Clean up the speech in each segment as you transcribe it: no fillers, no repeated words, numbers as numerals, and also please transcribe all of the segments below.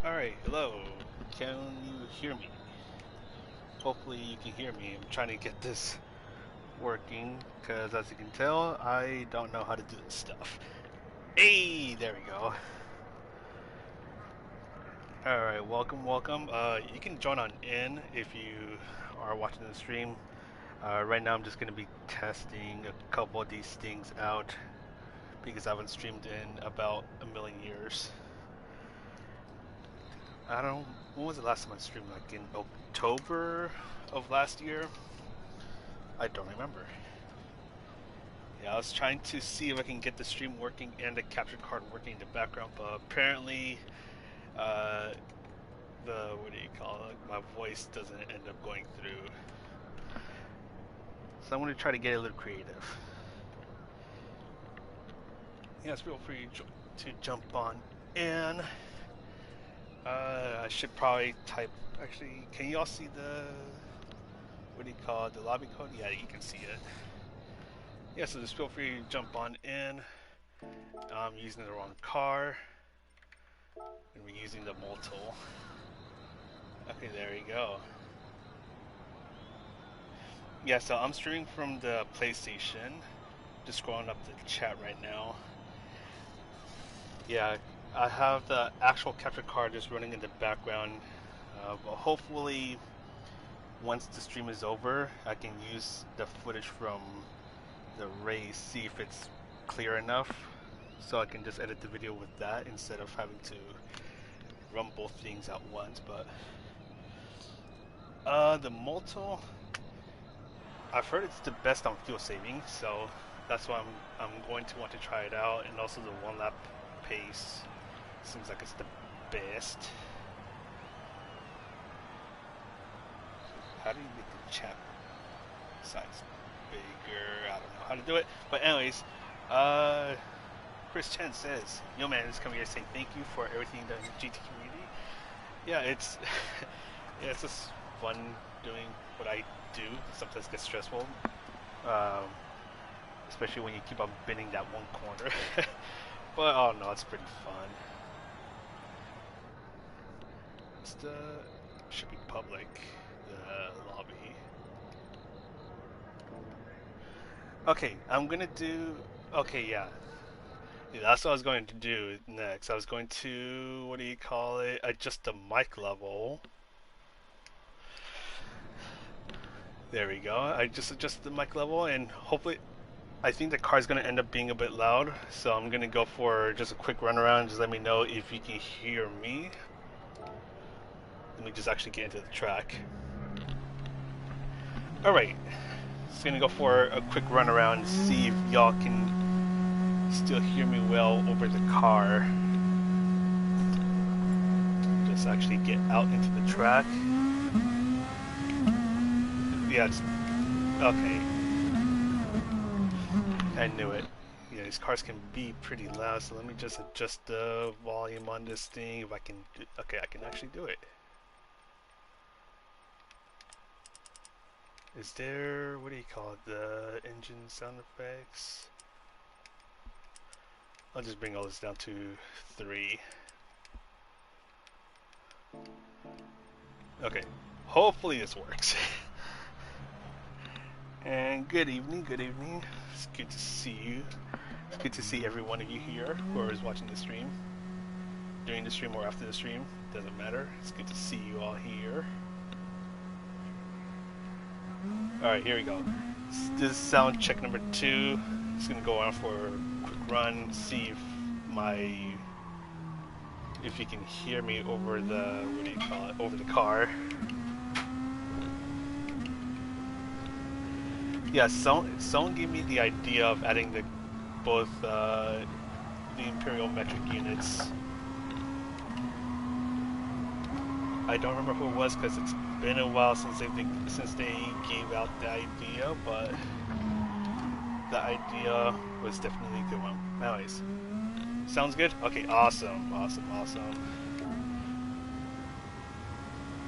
Alright, hello. Can you hear me? Hopefully you can hear me. I'm trying to get this working because as you can tell, I don't know how to do this stuff. Hey, there we go. Alright, welcome. You can join on in if you are watching the stream. Right now I'm just going to be testing a couple of these things out because I haven't streamed in about a million years. I don't. When was the last time I streamed? Like in October of last year? I don't remember. Yeah, I was trying to see if I can get the stream working and the capture card working in the background, but apparently, uh, what do you call it? My voice doesn't end up going through. So I'm going to try to get a little creative. Yes, feel free to jump on in. I should probably type. Actually, can you all see the what do you call it? The lobby code? Yeah, you can see it. Yeah, so just feel free to jump on in. I'm using the wrong car. And we're using the mole tool. Okay, there you go. Yeah, so I'm streaming from the PlayStation. Just scrolling up the chat right now. Yeah, I have the actual capture card just running in the background. But hopefully, once the stream is over, I can use the footage from the race, see if it's clear enough, so I can just edit the video with that instead of having to run both things at once. But the Molto, I've heard it's the best on fuel saving, so that's why I'm going to want to try it out. And also the one lap pace seems like it's the best. How do you make the chat size bigger? I don't know how to do it. But anyways, Chris Chen says, "Yo man, is coming here saying thank you for everything done in the GT community." Yeah, it's yeah, it's just fun doing what I do. Sometimes it gets stressful, um, especially when you keep on bending that one corner. But oh no, it's pretty fun. It's the should be public, the lobby. Okay, I'm gonna do. Okay, yeah. Yeah, that's what I was going to do next. I was going to, what do you call it? Adjust the mic level. There we go. I just adjusted the mic level, and hopefully, I think the car's going to end up being a bit loud. So I'm going to go for just a quick run around. Just let me know if you can hear me. Let me just actually get into the track. Alright. Just going to go for a quick run around and see if y'all can still hear me well over the car. Just actually get out into the track. Yeah, it's okay. I knew it. Yeah, these cars can be pretty loud, so let me just adjust the volume on this thing. If I can do, okay, I can actually do it. Is there, what do you call it, the engine sound effects? I'll just bring all this down to 3. Okay, hopefully this works. And good evening, good evening. It's good to see you. It's good to see every one of you here who is watching the stream. During the stream or after the stream, doesn't matter. It's good to see you all here. Alright, here we go. This is sound check number 2. Just gonna go on for a quick run, see if you can hear me over the, what do you call it, over the car. Yeah, someone gave me the idea of adding both the Imperial metric units. I don't remember who it was because it's been a while since they gave out the idea, but the idea was definitely a good one. Anyways, sounds good. Okay, awesome. Okay,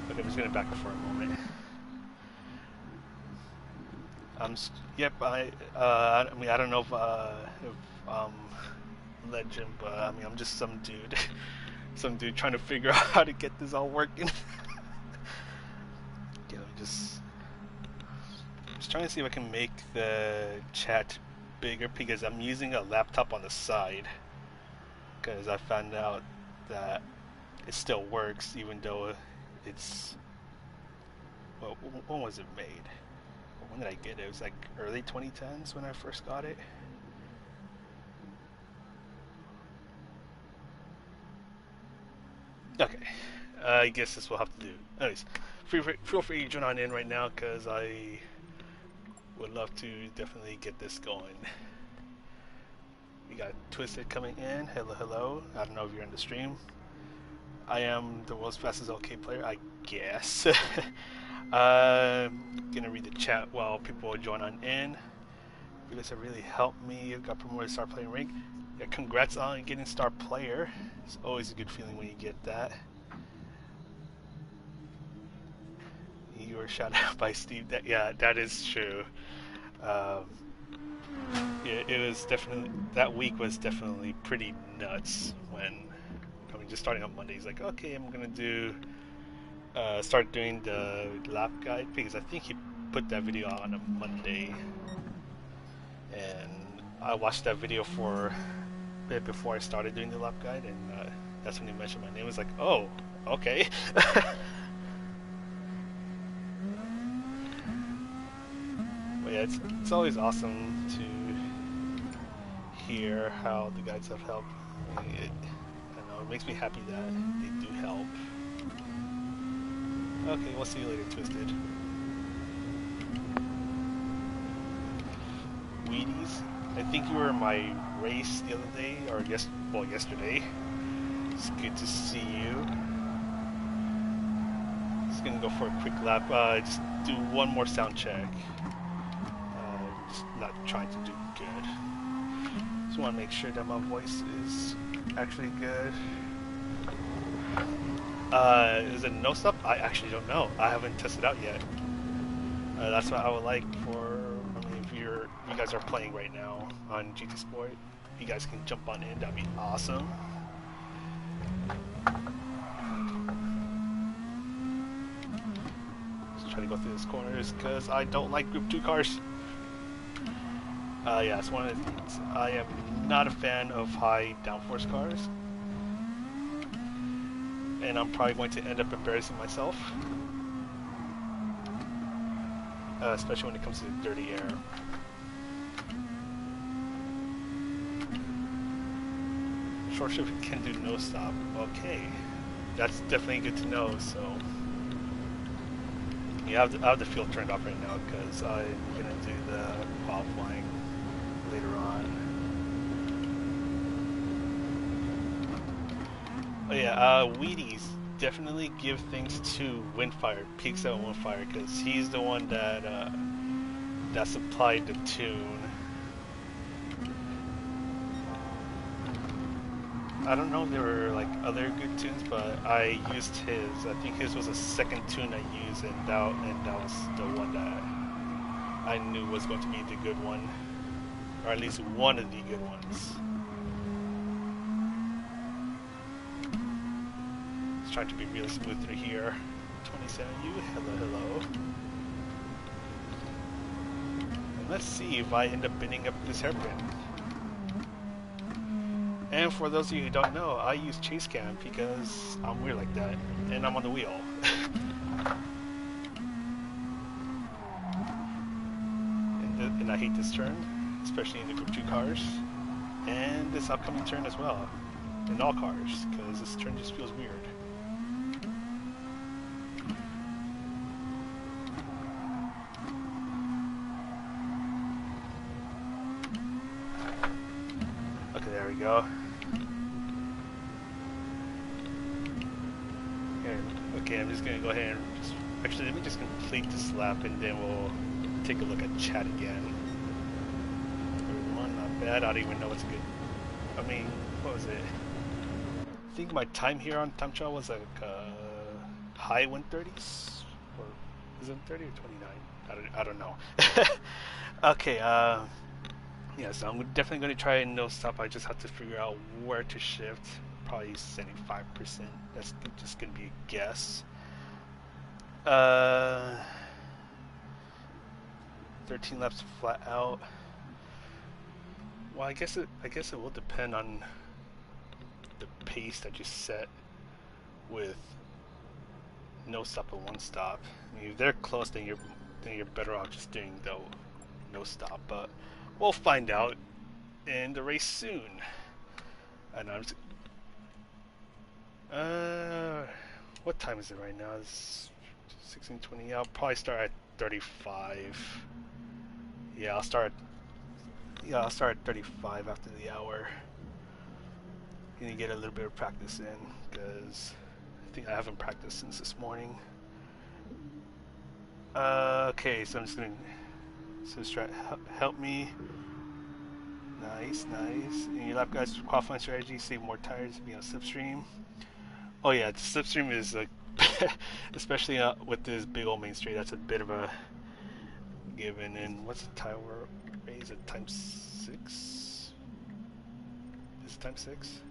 I'm just gonna back up for a moment. Yep. I mean, I don't know if Legend, but I mean, I'm just some dude some dude trying to figure out how to get this all working. Okay, let me just trying to see if I can make the chat bigger because I'm using a laptop on the side. Because I found out that it still works even though it's, well, when was it made? When did I get it? It was like early 2010s when I first got it. Okay, I guess this will have to do. Anyways, feel free to join on in right now because I would love to definitely get this going. We got Twisted coming in. Hello, hello. I don't know if you're in the stream. I am the world's fastest OK player, I guess. Gonna read the chat while people join on in. You guys have really helped me. I got promoted to star player rank. Yeah, congrats on getting star player. It's always a good feeling when you get that. You were shouted out by Steve. Yeah, that is true. Yeah, it was definitely, that week was definitely pretty nuts when, I mean, just starting on Monday, he's like, okay, I'm gonna do, start doing the lap guide, because I think he put that video on a Monday, and I watched that video for a bit before I started doing the lap guide, and that's when he mentioned my name. I was like, oh, okay. But yeah, it's always awesome to hear how the guides have helped. I don't know, it makes me happy that they do help. Okay, we'll see you later, Twisted. Wheaties, I think you were in my race the other day, or yesterday. It's good to see you. Just gonna go for a quick lap. Just do one more sound check. Just not trying to do good. Just want to make sure that my voice is actually good. Is it no stop? I actually don't know. I haven't tested out yet. That's what I would like for. I mean, if you guys are playing right now on GT Sport, you guys can jump on in. That'd be awesome. Just try to go through these corners because I don't like Group 2 cars. Yeah, it's one of the things. I am not a fan of high downforce cars. And I'm probably going to end up embarrassing myself. Especially when it comes to dirty air. Short shift can do no stop. Okay. That's definitely good to know, so... Yeah, I have the field turned off right now because I'm going to do the qualifying later on. Oh yeah, Wheaties, definitely give things to Windfire, Peak 7 Windfire, because he's the one that that supplied the tune. I don't know if there were like other good tunes, but I used his. I think his was a second tune I used, and that was the one that I knew was going to be the good one, or at least one of the good ones. Just trying to be really smooth through here. 27U, hello. And let's see if I end up bending up this hairpin. And for those of you who don't know, I use chase cam because I'm weird like that, and I'm on the wheel. and I hate this turn, especially in the Group 2 cars, and this upcoming turn as well, in all cars, because this turn just feels weird. Okay, there we go. Okay, I'm just gonna go ahead and actually let me just complete this lap and then we'll take a look at chat again. Everyone, not bad. I don't even know what's good. I mean, what was it? I think my time here on time trial was like high 130s, or is it 30 or 29? I don't know. Okay, yeah, so I'm definitely going to try and no stop. I just have to figure out where to shift. probably 75%. That's just gonna be a guess. 13 laps flat out. Well, I guess it will depend on the pace that you set with no stop and one stop. I mean, if they're close, then you're better off just doing the no stop. But we'll find out in the race soon. And I'm just, what time is it right now? It's 16:20. I'll probably start at 35. Yeah, I'll start at 35 after the hour. Gonna get a little bit of practice in because I think I haven't practiced since this morning. Okay, so I'm just gonna try help me. Nice. And your lap guys qualifying strategy: save more tires, be on slipstream. Oh yeah, the slipstream is like, especially with this big old main straight, that's a bit of a given. And what's the time we're is it time 6? Is it time 6?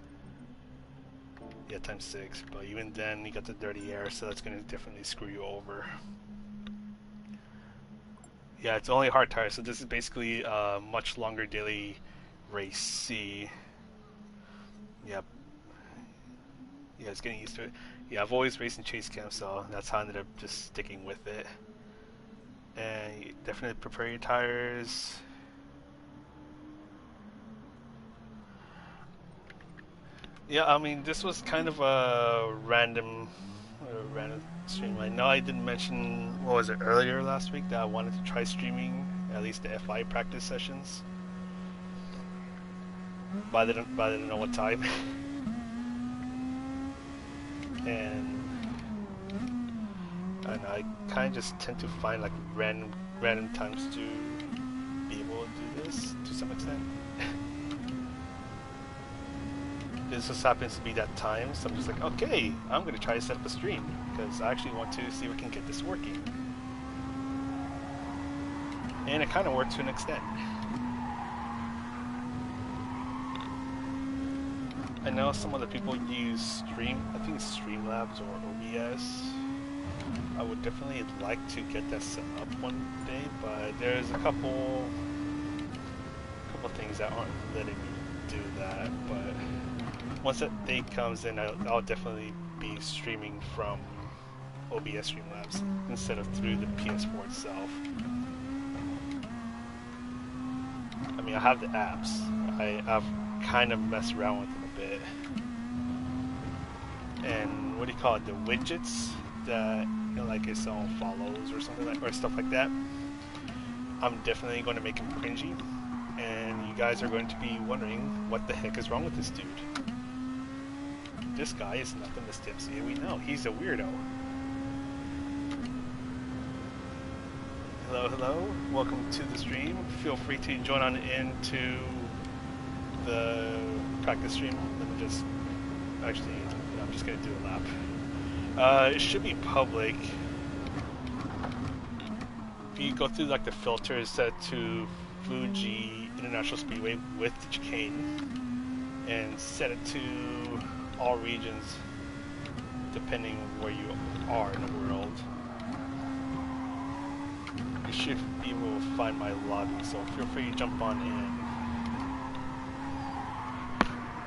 Yeah, time 6. But even then, you got the dirty air, so that's gonna definitely screw you over. Yeah, it's only hard tires, so this is basically a much longer daily race C. Yep. Yeah, it's getting used to it. Yeah, I've always raced in chase cam, so that's how I ended up just sticking with it. And you definitely prepare your tires. Yeah, I mean, this was kind of a random stream. I know I didn't mention, what was it, earlier last week that I wanted to try streaming at least the FIA practice sessions, but I didn't know what time. And I don't know, I kind of just tend to find like random times to be able to do this to some extent. This just happens to be that time, so I'm just like, okay, I'm going to try to set up a stream, because I actually want to see if we can get this working. And it kind of worked to an extent. I know some other people use I think it's Streamlabs or OBS. I would definitely like to get that set up one day, but there's a couple things that aren't letting me do that, but once that day comes in, I'll definitely be streaming from OBS Streamlabs instead of through the PS4 itself. I mean, I have the apps. I've kind of messed around with them a bit. And what do you call it? The widgets that, you know, like its own follows or something like, or stuff like that. I'm definitely going to make him cringy, and you guys are going to be wondering what the heck is wrong with this dude. This guy is nothing to Stips. Yeah, we know. He's a weirdo. Hello. Welcome to the stream. Feel free to join on into the practice stream. Let me just... Actually, I'm just going to do a lap. It should be public. If you go through like the filters set to Fuji International Speedway with the chicane and set it to all regions depending where you are in the world, you should be able to find my lobby, so feel free to jump on in.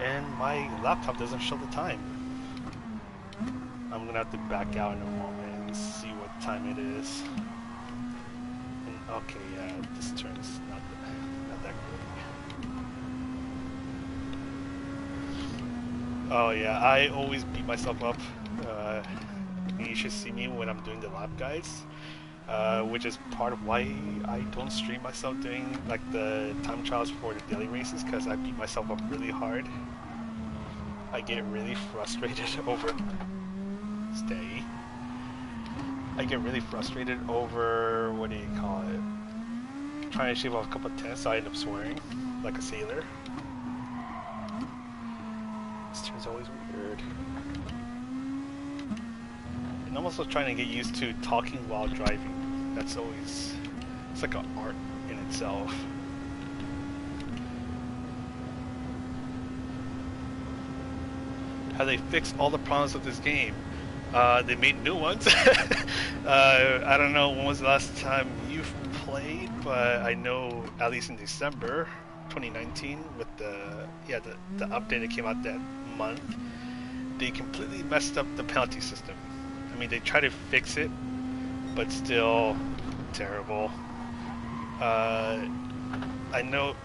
And my laptop doesn't show the time. I'm gonna have to back out in a moment and see what time it is. And okay, yeah, this turn's not that great. Oh yeah, I always beat myself up. You should see me when I'm doing the lap guides, which is part of why I don't stream myself doing like the time trials for the daily races, because I beat myself up really hard. I get really frustrated over... Stay. I get really frustrated over, what do you call it? Trying to shave off a couple of tenths, so I end up swearing like a sailor. This turn's always weird. And I'm also trying to get used to talking while driving. That's always... it's like an art in itself. how they fixed all the problems of this game. They made new ones. I don't know when was the last time you've played, but I know at least in December 2019 with the update that came out that month, they completely messed up the penalty system. I mean, they tried to fix it, but still terrible. I know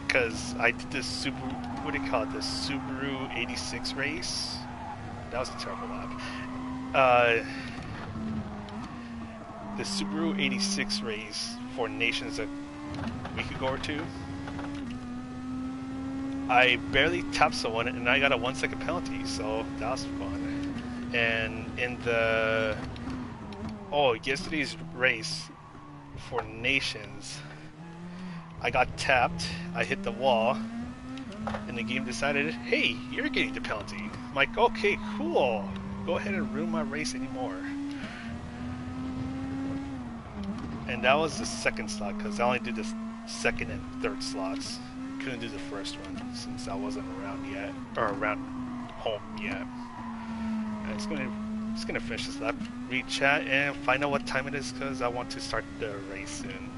because I did this Subaru, what do you call it, the Subaru 86 race. That was a terrible lap. The Subaru 86 race for Nations a week ago or two. I barely tapped someone and I got a 1 second penalty, so that was fun. And in yesterday's race for Nations, I got tapped, I hit the wall, and the game decided, hey, you're getting the penalty. I'm like, okay, cool. Go ahead and ruin my race anymore. And that was the second slot, because I only did the second and third slots. Couldn't do the first one, since I wasn't around yet, or around home yet. And it's gonna finish this lap, read chat, and find out what time it is, because I want to start the race soon.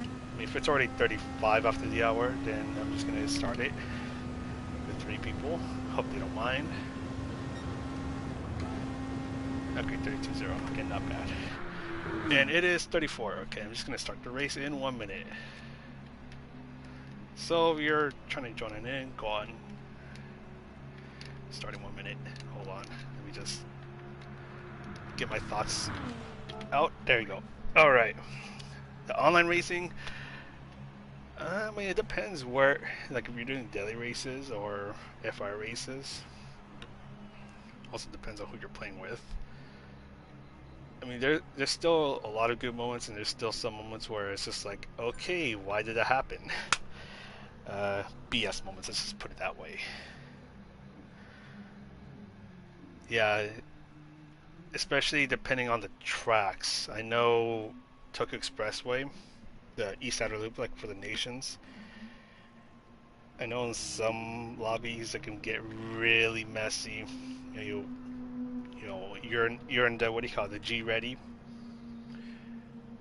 I mean, if it's already 35 after the hour, then I'm just gonna start it with 3 people. Hope they don't mind. Okay, 32-0. Okay, not bad. And it is 34. Okay, I'm just gonna start the race in 1 minute. So if you're trying to join in, go on. Starting 1 minute. Hold on. Let me just get my thoughts out. There you go. Alright. The online racing, I mean, it depends where, like if you're doing daily races or FIA races. Also depends on who you're playing with. I mean, there's still a lot of good moments, and there's still some moments where it's just like, okay, why did that happen? BS moments, let's just put it that way. Yeah, especially depending on the tracks. I know Tokyo Expressway, the East Outer Loop, like for the Nations, I know in some lobbies it can get really messy. You know, you're in the, what do you call it, the G ready.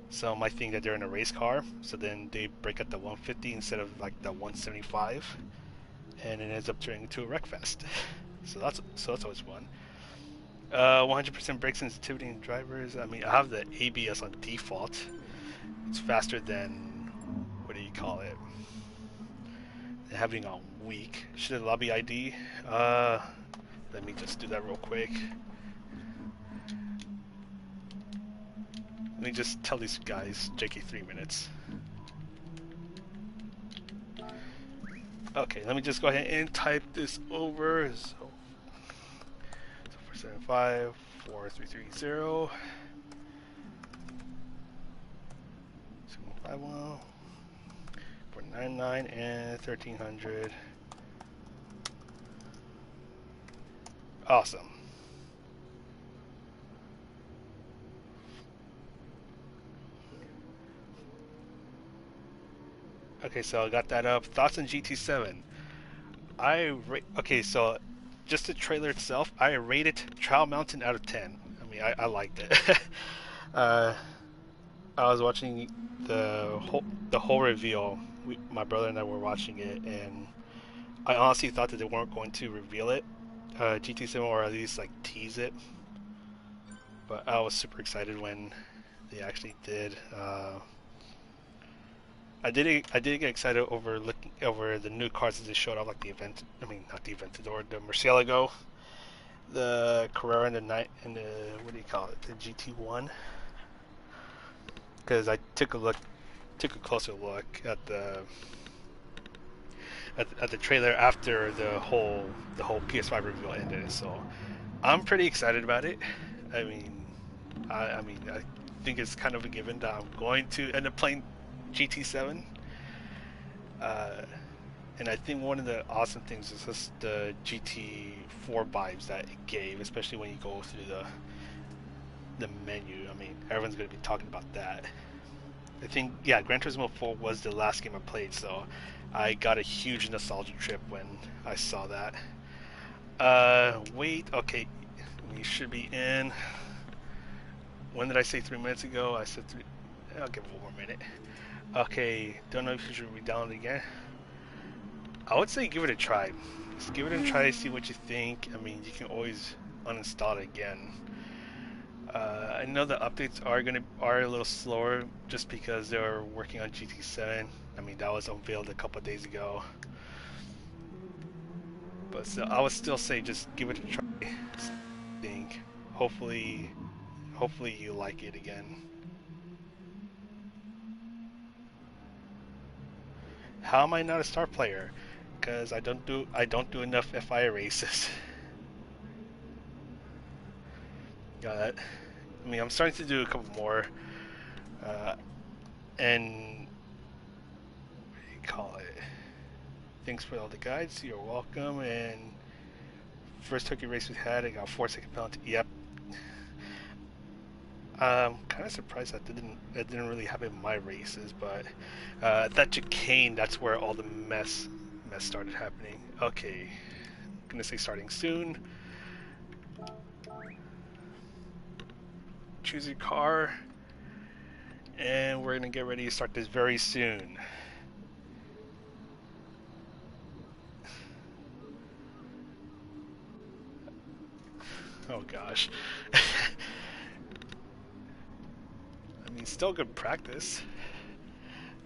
Some might think that they're in a race car, so then they break at the 150 instead of like the 175, and it ends up turning into a wreck fest. So that's always fun. 100% brake sensitivity in drivers. I mean, I have the ABS on default. It's faster than, what do you call it, having on weak. Should have lobby ID. Let me just do that real quick. Let me just tell these guys, JK 3 minutes. Okay, let me just go ahead and type this over. So 475 4330 751 499 and 1300. Awesome. Okay, so I got that up. Thoughts on GT7? Okay, so just the trailer itself, I rated Trial Mountain out of 10. I mean, I liked it. I was watching the whole reveal. My brother and I were watching it, and I honestly thought that they weren't going to reveal it, GT7, or at least like tease it. But I was super excited when they actually did. I did get excited over looking over the new cars that they showed off, like the event. I mean, not the Aventador, the Murcielago, the Carrera, and the what do you call it, the GT1. Because I took a closer look at the trailer after the whole PS5 reveal ended. So I'm pretty excited about it. I mean, I think it's kind of a given that I'm going to end up playing GT7, and I think one of the awesome things is just the GT4 vibes that it gave, especially when you go through the menu. I mean, everyone's going to be talking about that. I think, yeah, Gran Turismo 4 was the last game I played, so I got a huge nostalgia trip when I saw that. Wait. Okay, we should be in. When did I say 3 minutes ago? I said three. I'll give it one more minute. Okay, don't know if you should re-download it again. I would say give it a try. Just give it a try, see what you think. I mean, you can always uninstall it again. I know the updates are a little slower just because they're working on GT7. I mean, that was unveiled a couple of days ago. But still, I would still say just give it a try. Think. Hopefully you like it again. How am I not a star player? Because I don't do enough FIA races. Got that. I mean, I'm starting to do a couple more, and what do you call it? Thanks for all the guides. You're welcome. And first Tokyo race we had, I got 4-second penalty. Yep. Kind of surprised that didn't really happen in my races, but that chicane, that's where all the mess started happening. Okay, I'm gonna say starting soon. Choose your car, and we're gonna get ready to start this very soon. Oh gosh. I mean, still good practice.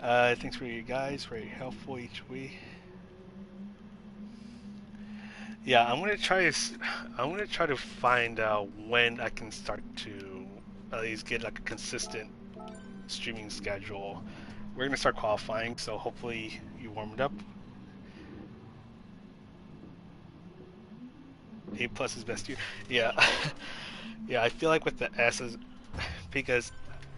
Thanks for you guys, very helpful each week. Yeah, I'm gonna try to find out when I can start to at least get like a consistent streaming schedule. We're gonna start qualifying, so hopefully you warmed up. A+ is best year. Yeah, yeah. I feel like with the S's, because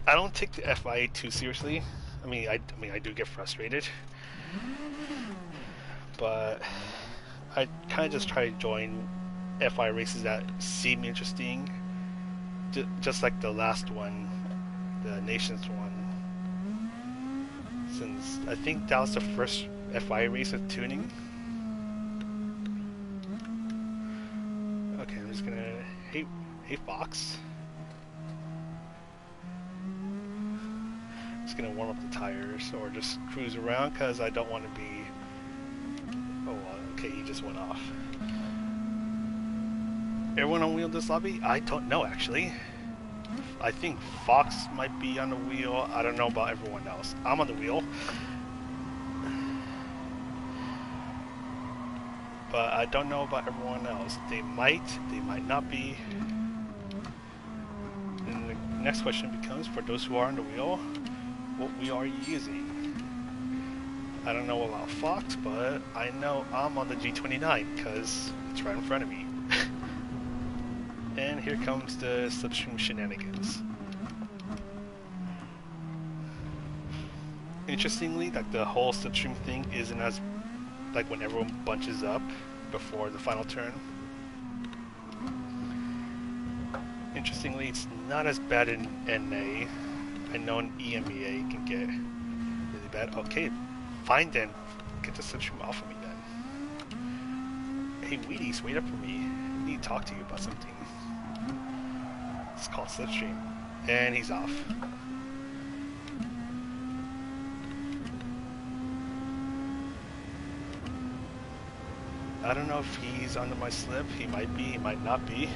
I don't take the FIA too seriously. I mean, I do get frustrated, but I kind of just try to join FIA races that seem interesting, just like the last one, the Nations one. Since I think that was the first FIA race with tuning. Okay, I'm just gonna hey Fox. Just gonna warm up the tires or just cruise around because I don't want to be. Oh, okay, he just went off. Everyone on wheel this lobby? I don't know actually. I think Fox might be on the wheel. I don't know about everyone else. I'm on the wheel. But I don't know about everyone else. They might not be. And the next question becomes, for those who are on the wheel, what wheel are you using? I don't know about Fox, but I know I'm on the G29 because it's right in front of me. And here comes the slipstream shenanigans. Interestingly, like the whole slipstream thing isn't as like when everyone bunches up before the final turn. Interestingly, it's not as bad in NA. I know in EMEA it can get really bad. Okay, fine then. Get the slipstream off of me then. Hey Wheaties, wait up for me. I need to talk to you about something. It's called slipstream. And he's off. I don't know if he's under my slip. He might be, he might not be.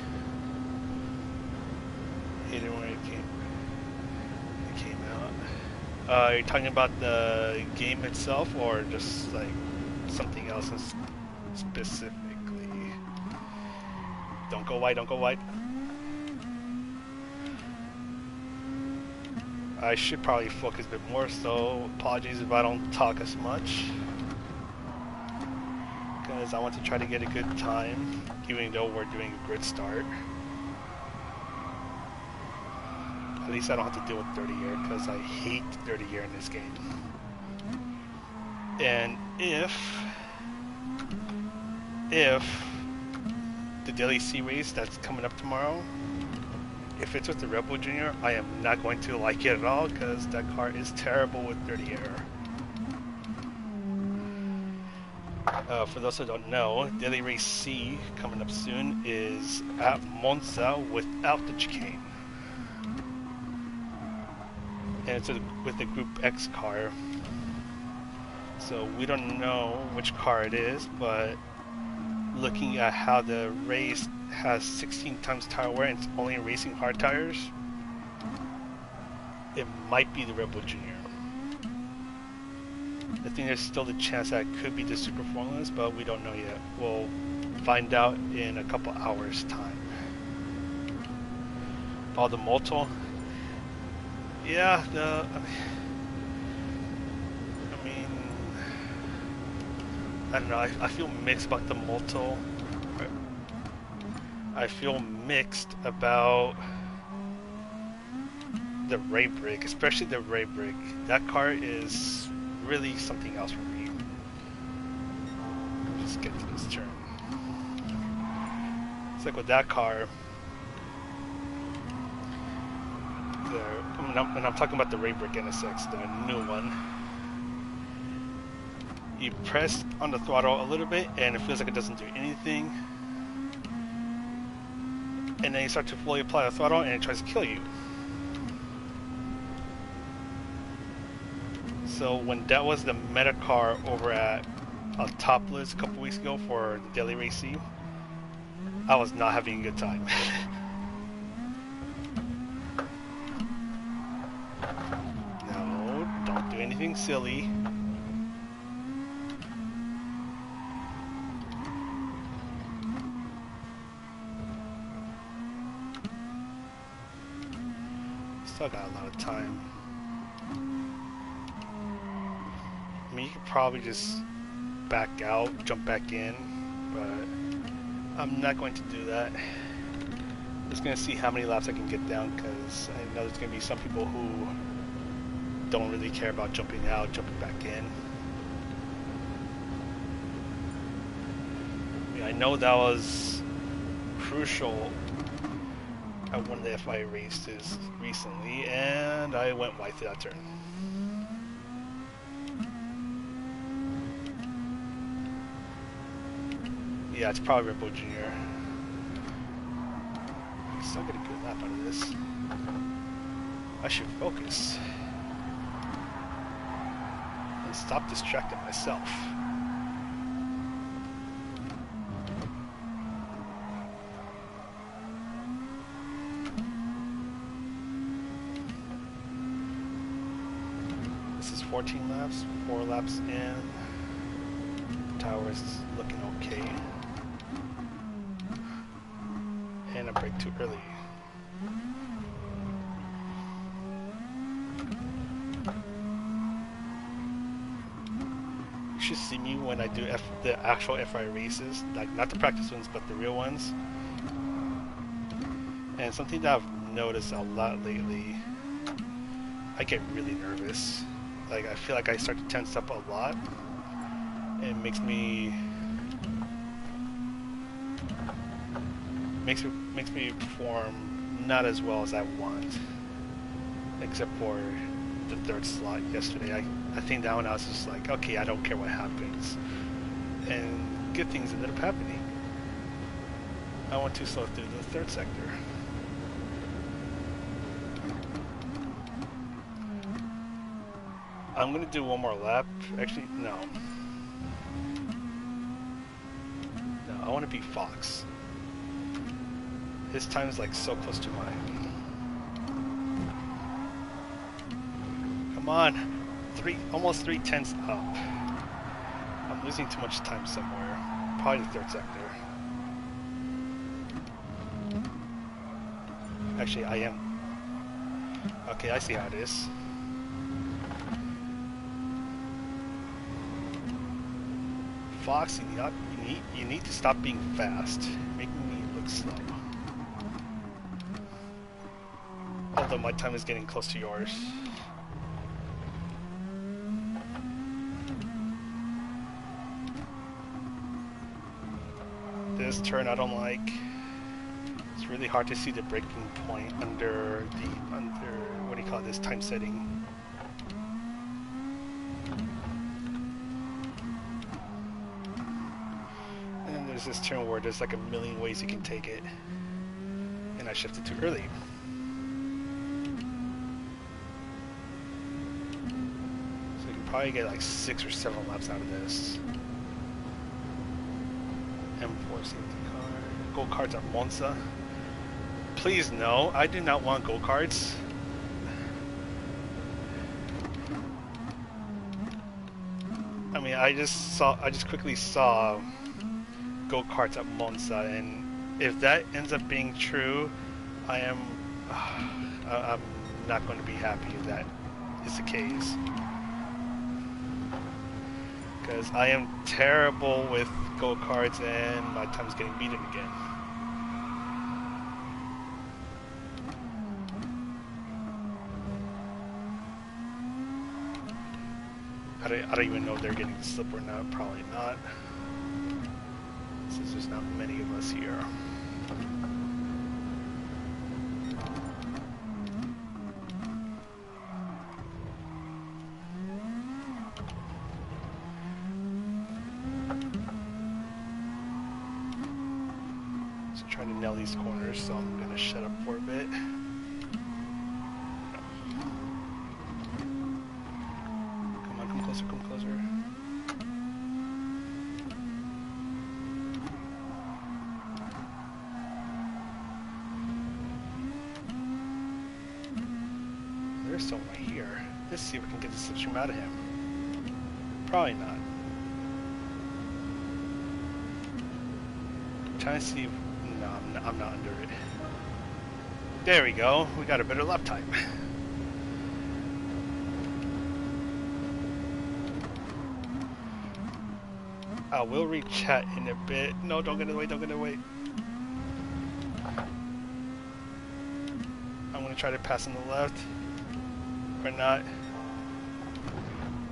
He didn't where it came out. Are you talking about the game itself or just like something else specifically? Don't go wide, don't go wide. I should probably focus a bit more, so apologies if I don't talk as much. Because I want to try to get a good time, even though we're doing a grid start. At least I don't have to deal with 30 year, because I hate 30 year in this game. And if the Daily Sea race that's coming up tomorrow, if it's with the Rebel Junior, I am not going to like it at all, because that car is terrible with 30 air. For those who don't know, Daily Race C coming up soon is at Monza without the chicane. And it's with the Group X car. So we don't know which car it is, but looking at how the race has 16 times tire wear and it's only racing hard tires, it might be the Red Bull Junior. I think there's still the chance that it could be the Super Formulas, but we don't know yet. We'll find out in a couple hours time. Oh, the Moto. Yeah, I don't know, I feel mixed about the Moto. I feel mixed about the Ray Brick, especially the Ray Brick. That car is really something else for me. Let's get to this turn. It's like with that car, and I'm talking about the Ray Brick NSX, the new one. You press on the throttle a little bit and it feels like it doesn't do anything. And then you start to fully apply the throttle and it tries to kill you. So when that was the meta car over at Topless a couple weeks ago for the Daily Race C, I was not having a good time. No, don't do anything silly. Still got a lot of time. I mean, you could probably just back out, jump back in, but I'm not going to do that. I'm just going to see how many laps I can get down, because I know there's going to be some people who don't really care about jumping out, jumping back in. I mean, I know that was crucial at one of the FIA races recently, and I went wide to that turn. Yeah, it's probably Red Bull Junior. I still get a good lap out of this. I should focus and stop distracting myself. This is 14 laps, 4 laps in. Tower is looking okay. And I brake too early. You should see me when I do the actual FIA races, like not the practice ones, but the real ones. And something that I've noticed a lot lately, I get really nervous. Like I feel like I start to tense up a lot. It makes me perform not as well as I want, except for the third slot yesterday. I think that one I was just like, okay, I don't care what happens, and good things ended up happening. I went too slow through the third sector. I'm gonna do one more lap. Actually, no. I want to beat Fox. His time is like so close to mine. Come on, almost 3/10 up. I'm losing too much time somewhere. Probably the third sector. Actually, I am. Okay, I see how it is. Fox, you need to stop being fast, making me look slow. Although my time is getting close to yours. This turn I don't like. It's really hard to see the breaking point under what do you call this, time setting. there's this turn where there's like a million ways you can take it, and I shifted too early. So you can probably get like 6 or 7 laps out of this. M4 safety car. Go-karts at Monza. Please no, I do not want go-karts. I mean, I just quickly saw go-karts at Monza, and if that ends up being true, I'm not going to be happy if that is the case. Because I am terrible with go-karts and my time's getting beaten again. I don't even know if they're getting the slip or not. Probably not. Since there's not many of us here. Just trying to nail these corners, so I'm gonna shut up for a bit. Come closer. There's someone right here. Let's see if we can get the slipstream out of him. Probably not. I'm trying to see if... No, I'm not under it. There we go. We got a better lap time. I will read chat in a bit. No, don't get away, don't get away. I'm gonna try to pass on the left. Or not.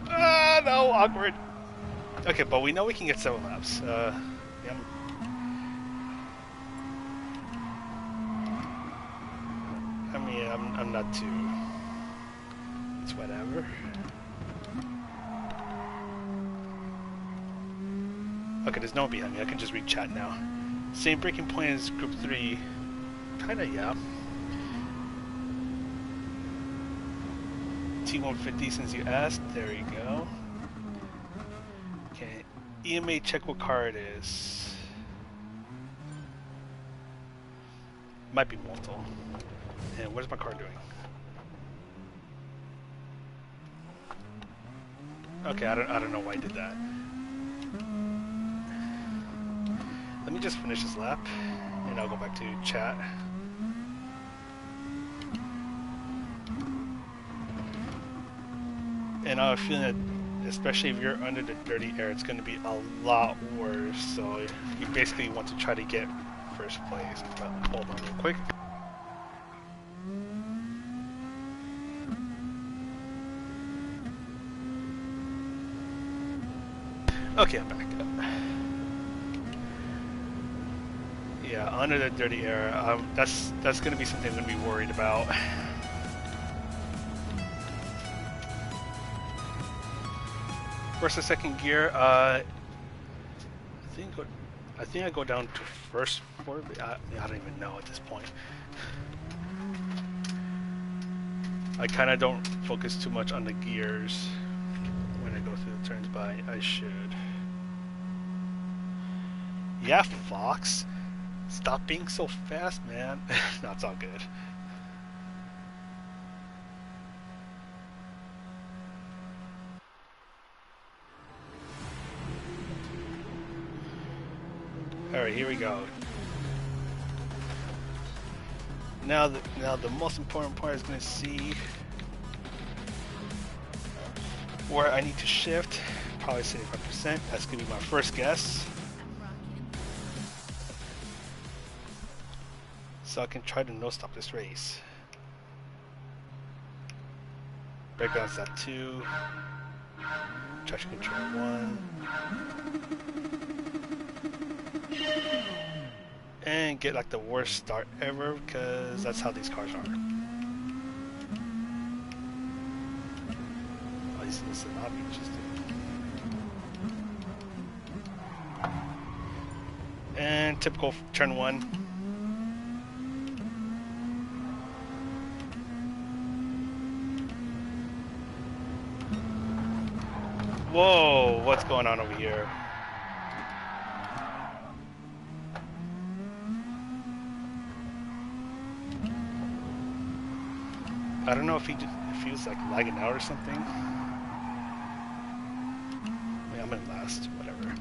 Ah, no, awkward. Okay, but we know we can get 7 laps. Yeah. I mean, I'm not too... It's whatever. Okay, there's no one behind me. I can just read chat now. Same breaking point as group 3. Kinda, yeah. T150 since you asked. There you go. Okay. EMA, check what car it is. Might be Multiple. And what is my car doing? Okay, I don't know why I did that. Let me just finish this lap, and I'll go back to chat. And I have a feeling that, especially if you're under the dirty air, it's going to be a lot worse. So you basically want to try to get first place. But hold on real quick. Okay, I'm back. Yeah, under the dirty air. That's going to be something I'm going to be worried about. First and second gear. I think I go down to first four. I don't even know at this point. I kind of don't focus too much on the gears when I go through the turns, but I should. Yeah, Fox. Stop being so fast, man. No, it's all good. Alright, here we go. Now the most important part is going to see where I need to shift. Probably 75%. That's going to be my first guess. So I can try to no-stop this race. Brake balance at 2. Traction control 1. And get like the worst start ever, because that's how these cars are. At least this is not interesting. typical turn one. Whoa, what's going on over here? I don't know if he was like lagging out or something. I mean, I'm in last, whatever.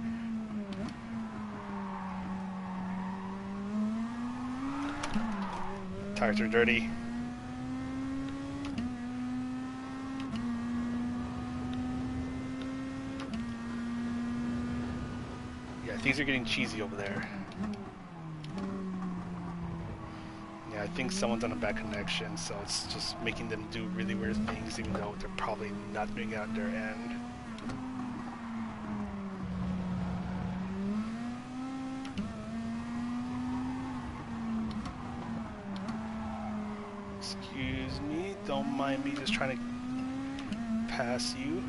Tires are dirty. Yeah, things are getting cheesy over there. Yeah, I think someone's on a bad connection, so it's just making them do really weird things, even though they're probably not doing it on their end. Excuse me, don't mind me just trying to pass you.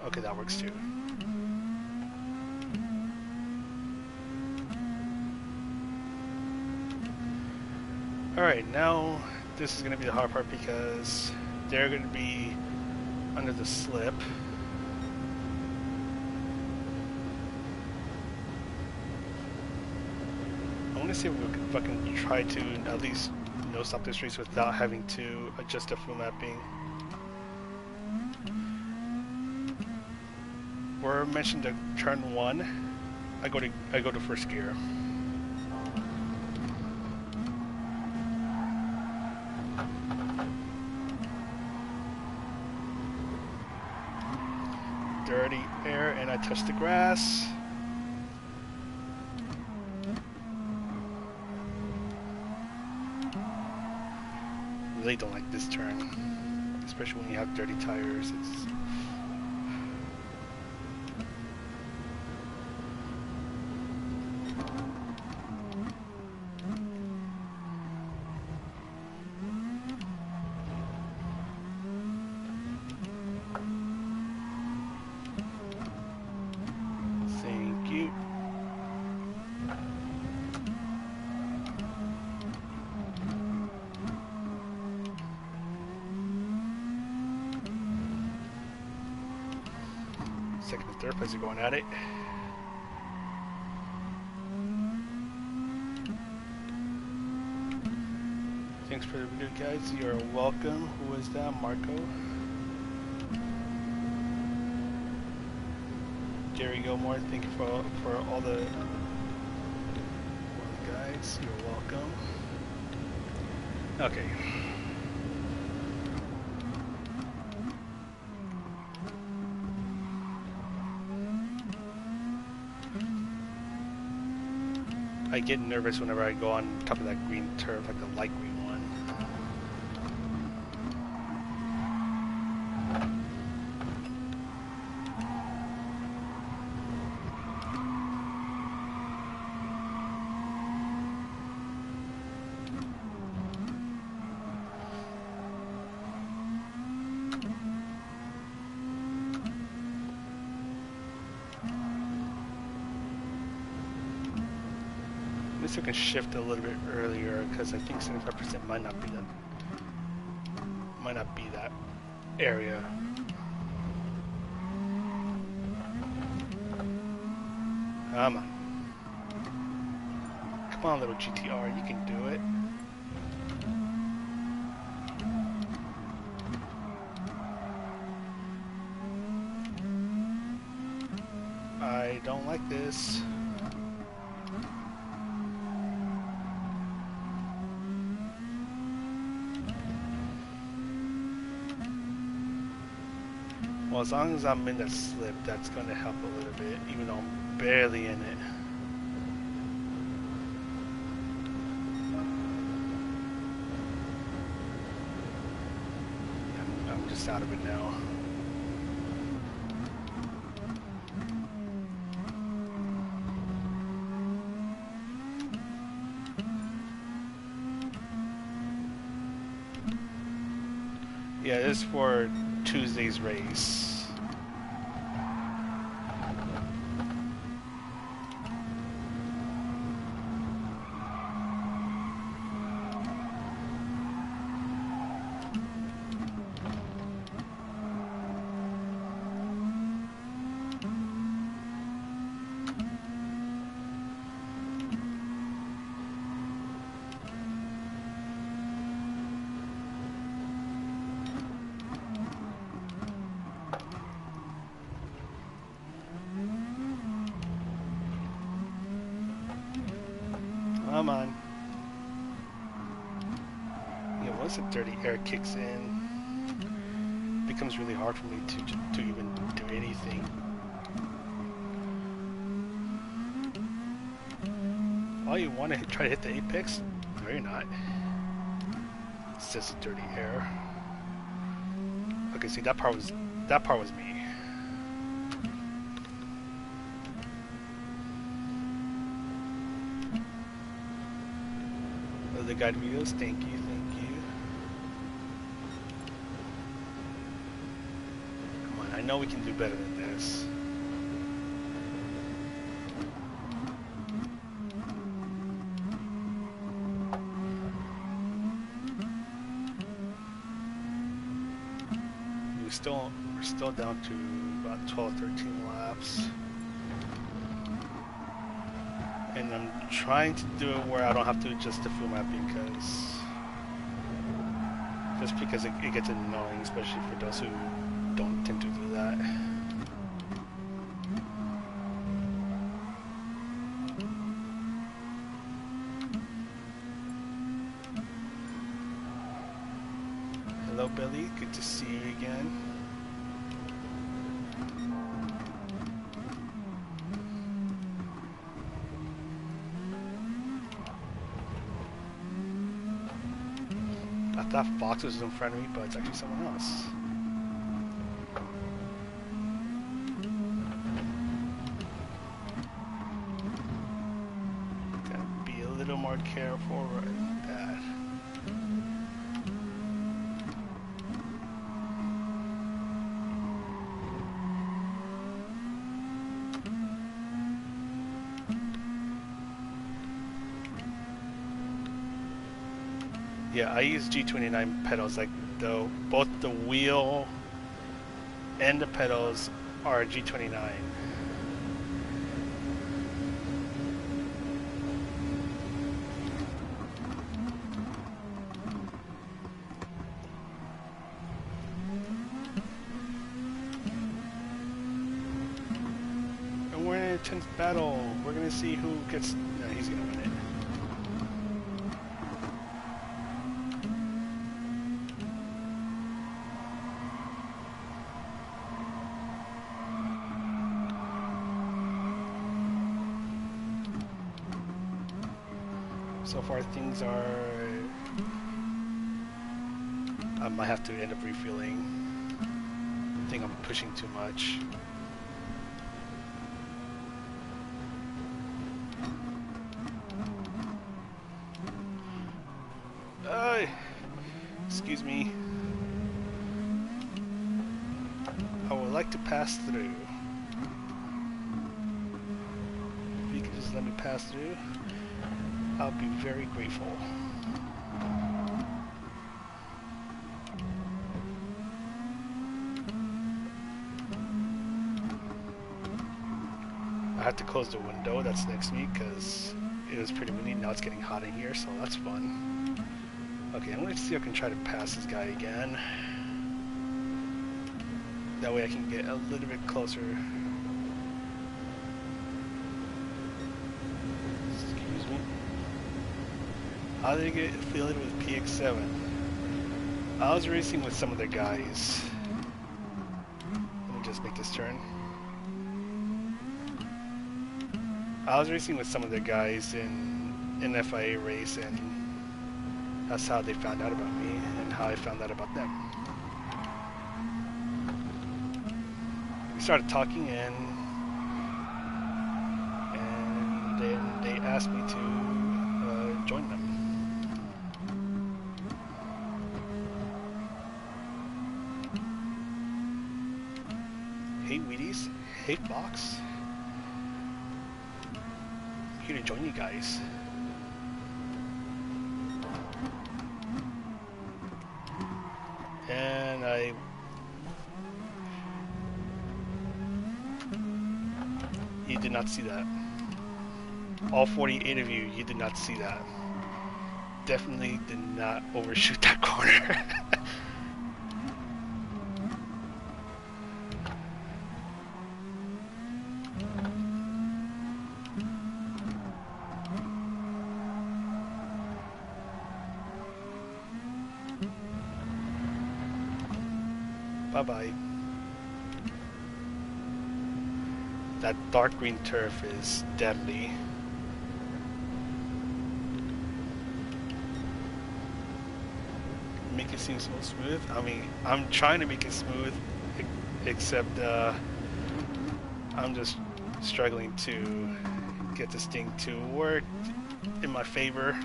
Okay, that works too. Alright, now this is going to be the hard part because they're going to be under the slip. I want to see if I can try to at least stop this race without having to adjust the fuel mapping. We're mentioned the turn one. I go to first gear. Dirty air, and I touch the grass. Really don't like this turn, especially when you have dirty tires. Thank you. Second and third place are going at it. Thanks for the video, guys. You're welcome. Who is that? Marco? Jerry Gilmore, thank you for all the guys. You're welcome. Okay. I get nervous whenever I go on top of that green turf, like the light green one. At least I can shift a little bit earlier because I think 75% might not be that area. Come on. Come on, little GTR, you can do it. I don't like this. Well, as long as I'm in that slip, that's going to help a little bit, even though I'm barely in it. I'm just out of it now. Yeah, this is for Tuesday's race. Come on. Yeah, once the dirty air kicks in, it becomes really hard for me to even do anything. Oh, you want to try to hit the apex? No, you're not. It's just a dirty air. Okay, see that part was me. The guide videos, thank you. Come on, I know we can do better than this. We're still down to about 12, 13 laps. And I'm trying to do it where I don't have to adjust the fuel mapping because it gets annoying, especially for those who don't tend to do that. Hello Billy, good to see you again. I thought Fox was in front of me, but it's actually someone else. Gotta be a little more careful with that. Yeah, I use G29 pedals, like both the wheel and the pedals are G29. And we're in an intense battle. We're gonna see who gets. No, he's gonna win it. So far things are... I might have to end up refueling. I think I'm pushing too much. Excuse me. I would like to pass through. If you could just let me pass through, I'll be very grateful. I have to close the window that's next to me because it was pretty windy. Now it's getting hot in here, so that's fun. Okay, I'm going to see if I can try to pass this guy again. That way I can get a little bit closer. Excuse me. How did I get affiliated with PX7? I was racing with some of the guys. Let me just make this turn. I was racing with some of the guys in an FIA race, and that's how they found out about me and how I found out about them. We started talking, and then they asked me to join them. Hey Wheaties, hey Fox. I'm here to join you guys. And you did not see that. All 48 of you, you did not see that. Definitely did not overshoot that corner. Bye bye. That dark green turf is deadly. Make it seem so smooth. I mean, I'm trying to make it smooth, except I'm just struggling to get this thing to work in my favor.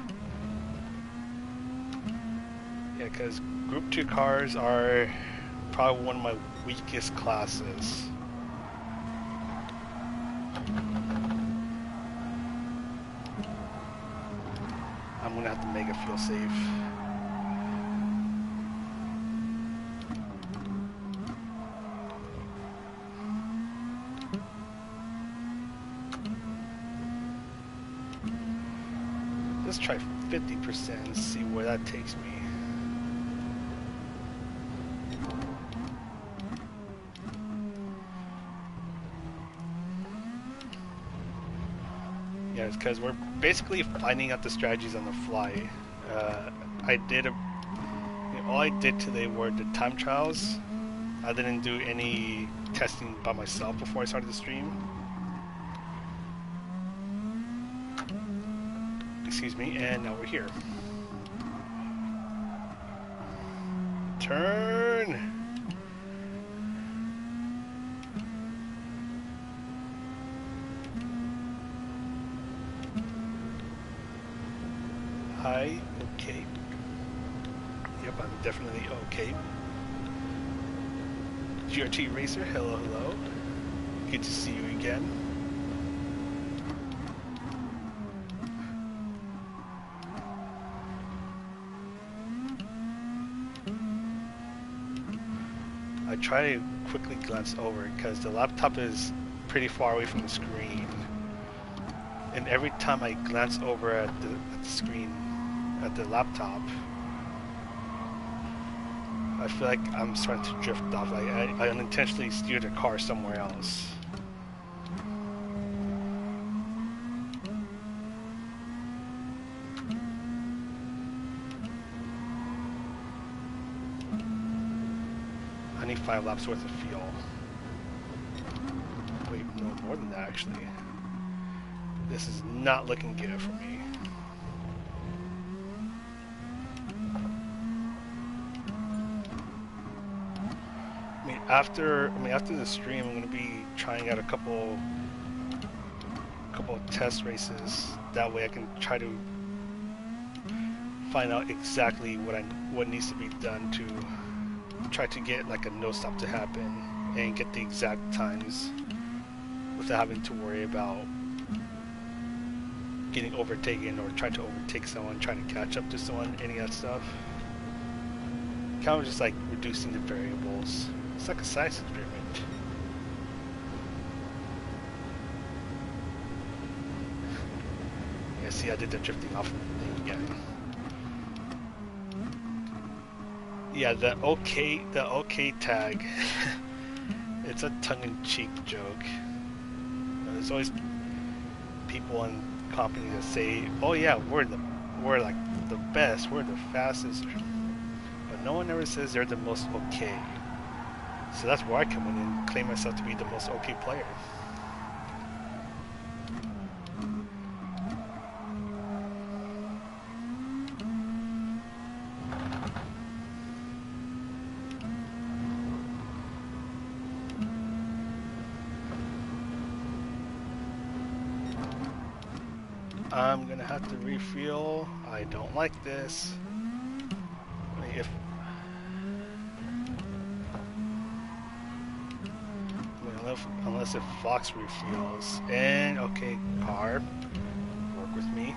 Yeah, because Group 2 cars are probably one of my weakest classes. I'm gonna have to make it feel safe. Let's try 50% and see where that takes me. Yeah, it's because we're basically finding out the strategies on the fly. All I did today were the time trials. I didn't do any testing by myself before I started the stream. Excuse me, and now we're here. Turn! Hi, okay. Yep, I'm definitely okay. GRT Racer, hello, hello. Good to see you again. I try to quickly glance over because the laptop is pretty far away from the screen. And every time I glance over at the screen, at the laptop, I feel like I'm starting to drift off. Like I unintentionally steer the car somewhere else. I need 5 laps worth of fuel. Wait, no, more than that actually. This is not looking good for me. After the stream, I'm gonna be trying out a couple of test races. That way, I can try to find out exactly what needs to be done to try to get like a no stop to happen and get the exact times without having to worry about getting overtaken or trying to overtake someone, trying to catch up to someone, any of that stuff. Kind of just like reducing the variables. It's like a science experiment. Yeah, see, I did the drifting off thing again. Yeah, the OK tag. It's a tongue-in-cheek joke. There's always people in companies that say, "Oh yeah, we're like the best, we're the fastest," but no one ever says they're the most okay. So that's where I come in and claim myself to be the most okay player. I'm gonna have to refuel. I don't like this. Unless if Fox refuels. And okay, car, work with me.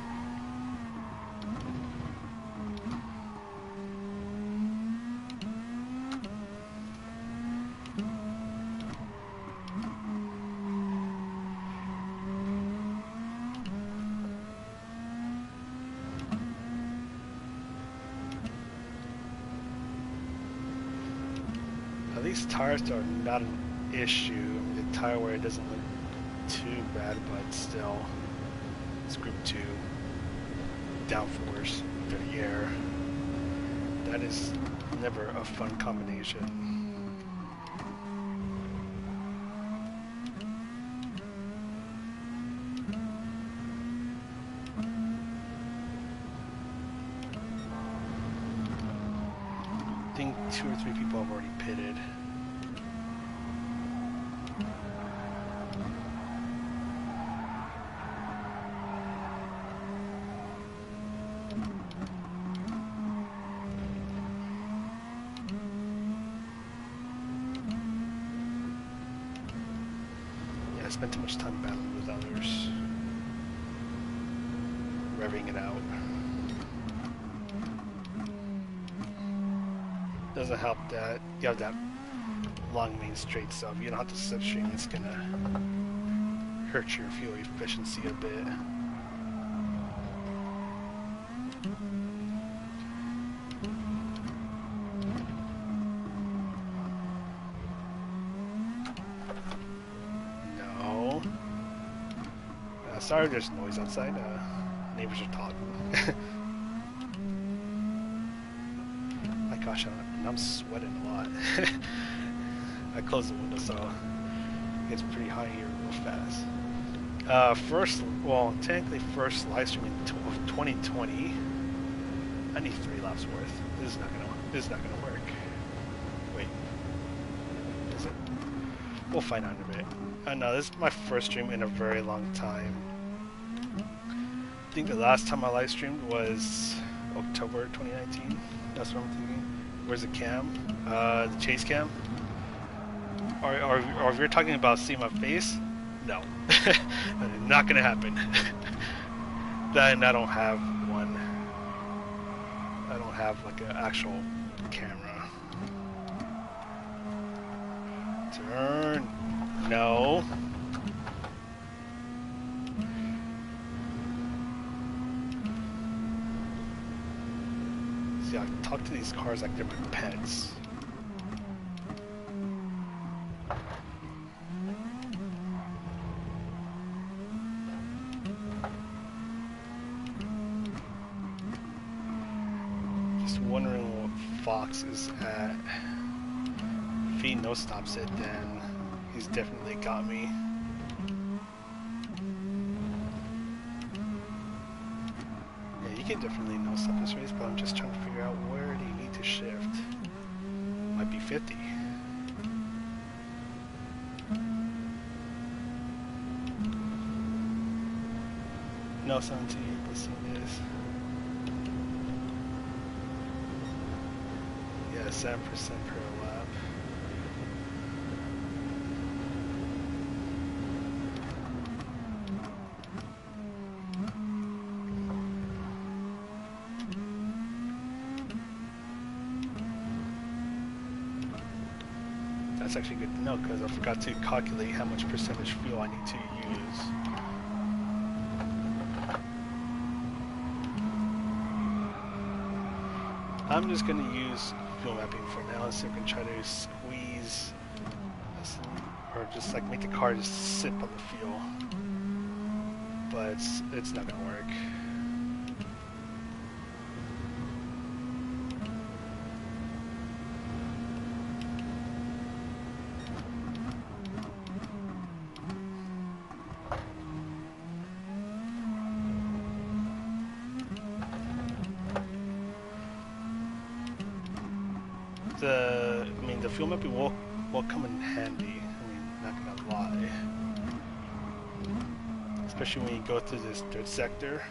Now these tires are not an issue. The tire wear doesn't look too bad, but still, it's Group 2 downforce, dirty air. That is never a fun combination. 2 or 3 people have already pitted. Yeah, I spent too much time battling with others, revving it out. Doesn't help that you have that long main straight, so if you don't have to slipstream, it's gonna hurt your fuel efficiency a bit. No. Sorry, there's noise outside. Neighbors are talking. My gosh, I'm sweating a lot. I closed the window, so it's pretty hot here real fast. Technically first live stream in 2020. I need 3 laps worth. This is not gonna work. Wait, is it? We'll find out in a bit. No, this is my first stream in a very long time. I think the last time I live streamed was October 2019. That's what I'm thinking. Where's the cam? The chase cam? Or if you're talking about seeing my face, no. Not gonna happen. Then I don't have one. I don't have like an actual camera. Turn. No. See, I talk to these cars like they're my pets. Just wondering what Fox is at. If he no stops it, then he's definitely got me. Yeah, you can definitely no stop this race, but I'm just trying to figure out where do you need to shift. Might be 50. No, 17, let's see what it is. Yeah, 7% per lap. That's actually good to know because I forgot to calculate how much percentage fuel I need to use. I'm just going to use fuel mapping for now and see if we can try to squeeze this, or just like make the car just sip on the fuel. But it's not going to work. The fuel mapping will come in handy. I mean, not gonna lie. Especially when you go through this dirt sector.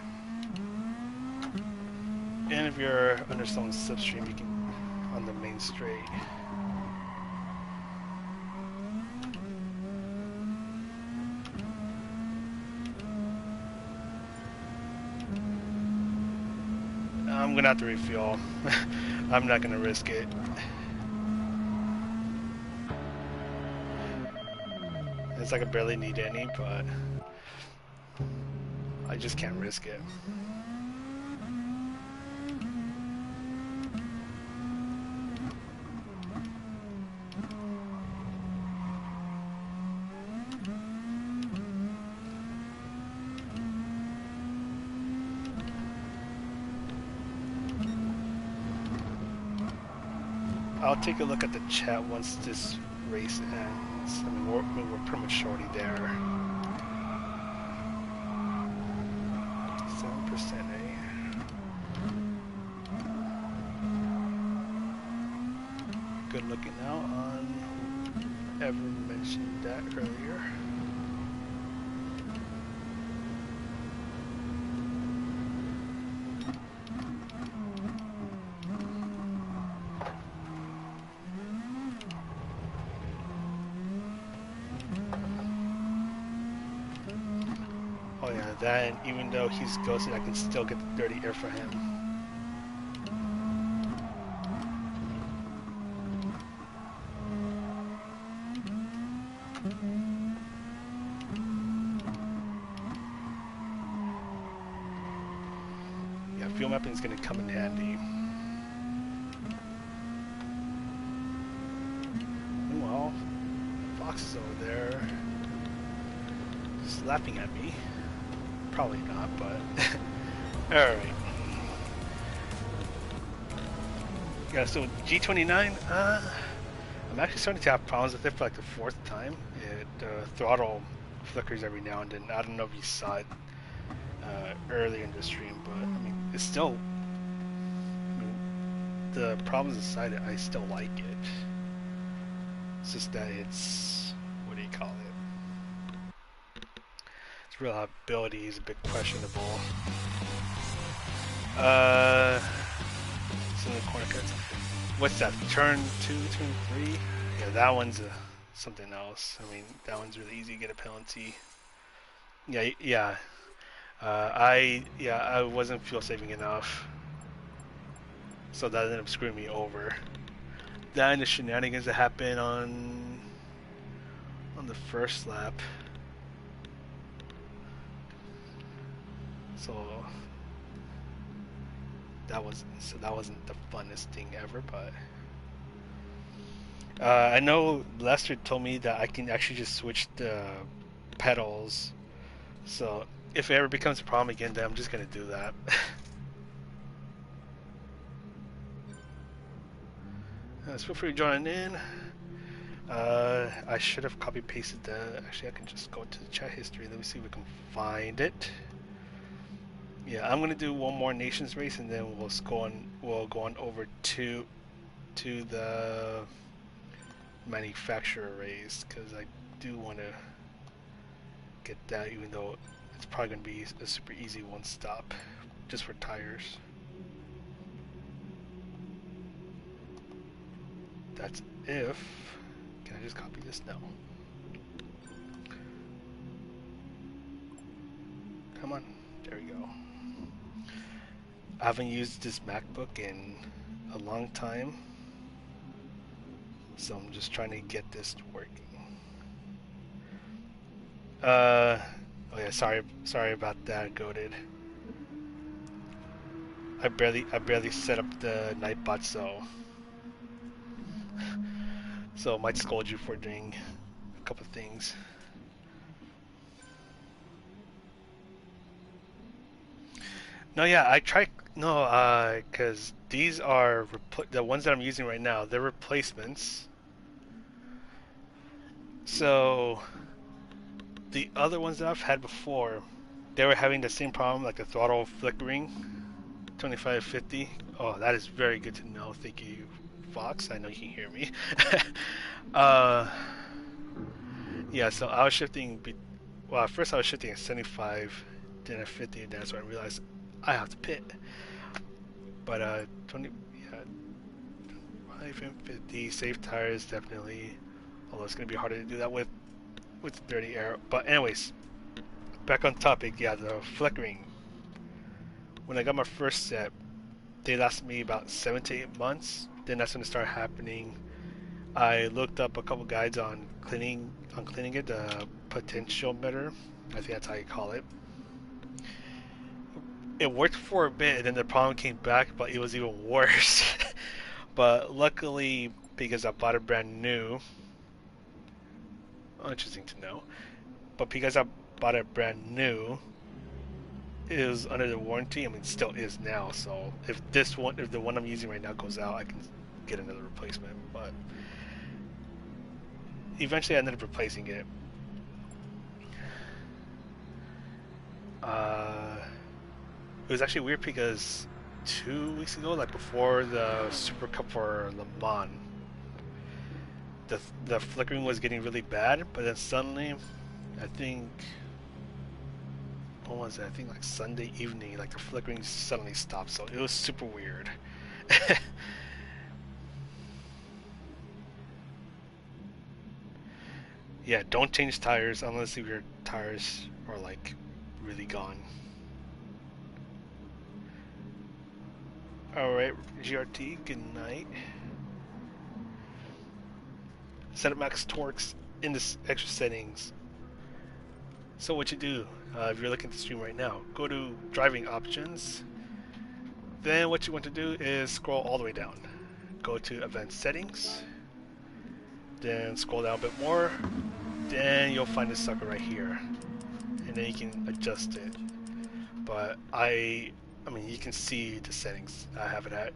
And if you're under someone's slipstream, you can on the main straight. I'm gonna have to refuel. I'm not gonna risk it. It's like I barely need any, but I just can't risk it. I'll take a look at the chat once this race ends. I mean, we're pretty much already there. 7%, eh? good looking now on whoever mentioned that earlier. Oh yeah, that, and even though he's ghosted, I can still get the dirty air for him. Yeah, fuel mapping is going to come in handy. Meanwhile, Fox is over there, just laughing at me. Probably not, but alright. Yeah, so G29, I'm actually starting to have problems with it for like the 4th time. It throttle flickers every now and then. I don't know if you saw it earlier in the stream, but I mean, it's still, I mean, the problems aside, I still like it. It's just that it's, what do you call it? Its reliability is a bit questionable. It's in the corner cuts. What's that? Turn 2, turn 3? Yeah, that one's something else. I mean, that one's really easy to get a penalty. Yeah. I wasn't fuel saving enough, so that ended up screwing me over. That and the shenanigans that happened on the first lap. So that wasn't the funnest thing ever, but I know Lester told me that I can actually just switch the pedals. So if it ever becomes a problem again, then I'm just gonna do that. So feel free to join in. I should have copy pasted the. Actually, I can just go into the chat history. Let me see if we can find it. Yeah, I'm gonna do one more nations race, and then we'll go on over to the manufacturer race, because I do want to get that, even though it's probably gonna be a super easy one stop, just for tires. That's if. Can I just copy this? No. Come on. There we go. I haven't used this MacBook in a long time, so I'm just trying to get this working. Oh yeah, sorry about that, Goated. I barely set up the Nightbot, so I might scold you for doing a couple things. No, yeah, I tried. No, because these are the ones that I'm using right now. They're replacements. So the other ones that I've had before, they were having the same problem, like the throttle flickering. 2550. Oh, that is very good to know. Thank you, Fox. I know you can hear me. Yeah, so I was shifting. Well, at first I was shifting at 75, then at 50, and that's when I realized I have to pit. But 20, yeah, 25 and 50, safe tires definitely. Although it's gonna be harder to do that with dirty air. But anyways, back on topic. Yeah, the flickering. When I got my first set, they lasted me about 7 to 8 months. Then that's when it started happening. I looked up a couple guides on cleaning it, the potentiometer. I think that's how you call it. It worked for a bit, and then the problem came back, but it was even worse. But luckily, because I bought it brand new, interesting to know. But because I bought it brand new, it was under the warranty. I mean, it still is now. So if the one I'm using right now goes out, I can get another replacement. But eventually, I ended up replacing it. It was actually weird because 2 weeks ago, like before the Super Cup for Le Mans, the flickering was getting really bad, but then suddenly, I think, what was it? I think like Sunday evening, like the flickering suddenly stopped. So it was super weird. Yeah, don't change tires unless your tires are like really gone. Alright, GRT, good night. Set up max torques in this extra settings. So what you do, if you're looking at the stream right now, go to driving options. Then what you want to do is scroll all the way down. Go to advanced settings. Then scroll down a bit more. Then you'll find this sucker right here. And then you can adjust it. But I mean, you can see the settings I have it at.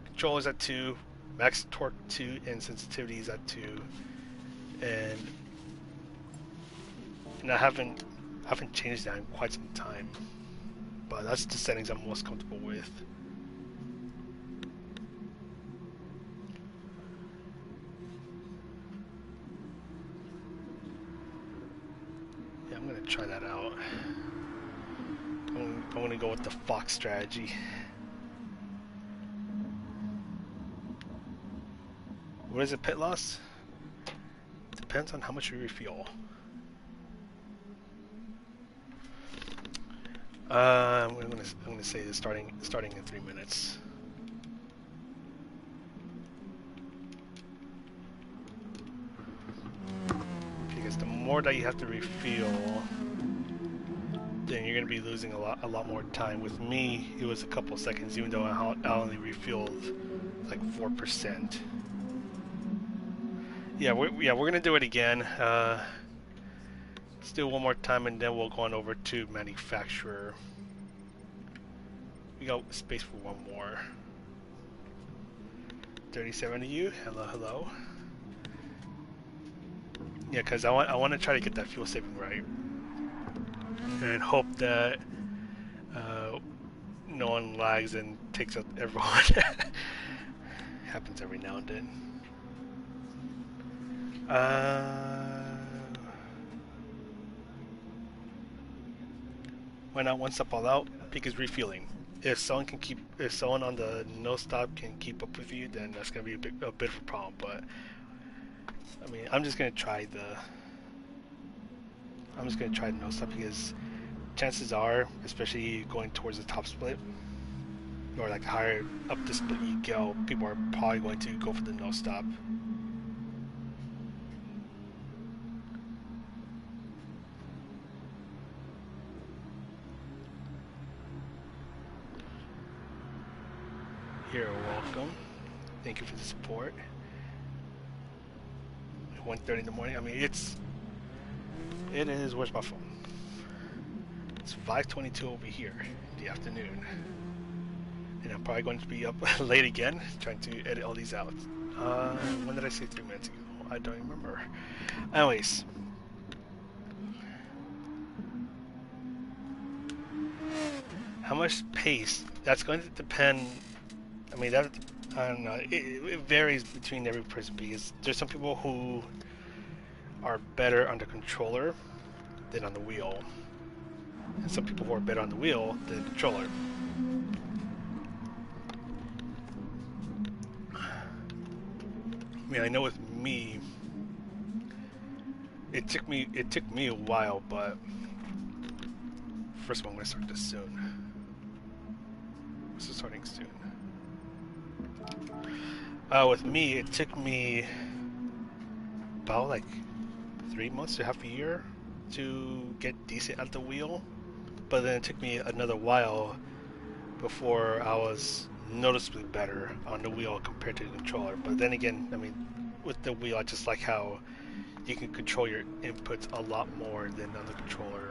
Control is at 2, max torque 2, and sensitivity is at 2. And I haven't changed that in quite some time. But that's the settings I'm most comfortable with. Yeah, I'm gonna try that out. I'm gonna go with the Fox strategy. What is it, pit loss? Depends on how much you refuel. I'm gonna say this starting in 3 minutes. Because the more that you have to refuel, then you're gonna be losing a lot more time. With me, it was a couple seconds, even though I only refueled like 4%. Yeah, we're gonna do it again. Let's do it one more time, and then we'll go on over to manufacturer. We got space for one more. 37 to you. Hello, hello. Yeah, because I want to try to get that fuel saving right, and hope that no one lags and takes out everyone. Happens every now and then. Why not one step all out? Because refueling. If someone on the no stop can keep up with you, then that's gonna be a bit of a problem. But I mean, I'm just gonna try the no stop, because chances are, especially going towards the top split, or like higher up the split you go, people are probably going to go for the no stop. You're welcome. Thank you for the support. 1:30 in the morning. I mean, it is. Where's my phone? It's 5:22 over here in the afternoon, and I'm probably going to be up late again, trying to edit all these out. When did I say 3 minutes ago? I don't remember. Anyways. How much pace? That's going to depend. I mean, I don't know. It varies between every person, because there's some people who are better on the controller than on the wheel, and some people who are better on the wheel than the controller. I mean, I know with me, it took me a while, but first of all, I'm going to start this soon. This is starting soon. With me, it took me about like 3 months to half a year to get decent at the wheel, but then it took me another while before I was noticeably better on the wheel compared to the controller. But then again, I mean, with the wheel, I just like how you can control your inputs a lot more than on the controller.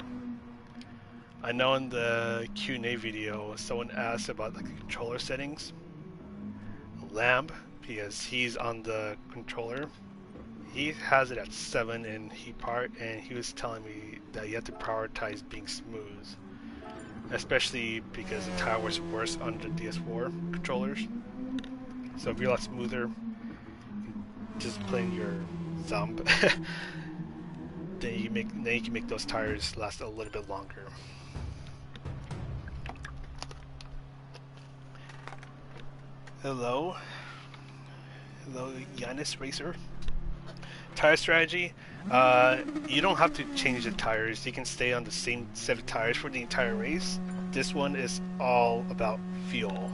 I know in the Q&A video, someone asked about like the controller settings. Lamb, because he's on the controller, he has it at 7, and he was telling me that you have to prioritize being smooth, especially because the tire was worse on the DS4 controllers. So if you're a lot smoother, just playing your thumb, then you can make those tires last a little bit longer. Hello, hello, Giannis Racer. Tire strategy. You don't have to change the tires. You can stay on the same set of tires for the entire race. This one is all about fuel.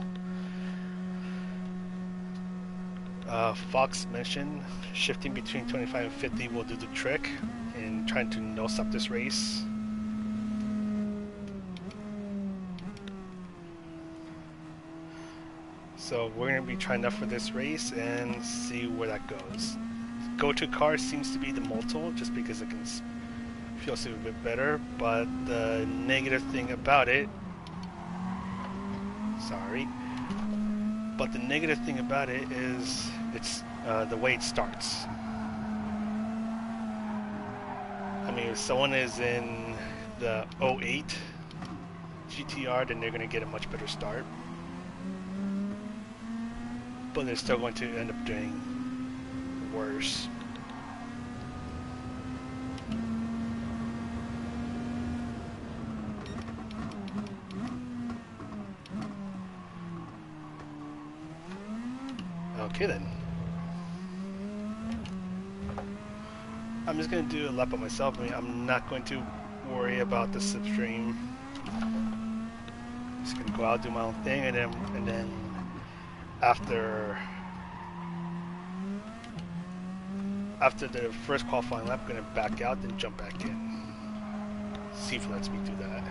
Fox mentioned shifting between 25 and 50 will do the trick in trying to nose up this race. So we're going to be trying that for this race and see where that goes. Go-to car seems to be the Multi, just because it can feel a bit better, but the negative thing about it, but the negative thing about it is it's the way it starts. I mean, if someone is in the 08 GTR, then they're going to get a much better start, but they're still going to end up doing worse. Okay then. I'm just going to do a lap by myself. I mean, I'm not going to worry about the slipstream. Just going to go out, do my own thing, and then after the first qualifying lap, I'm going to back out, then jump back in. See if it lets me do that.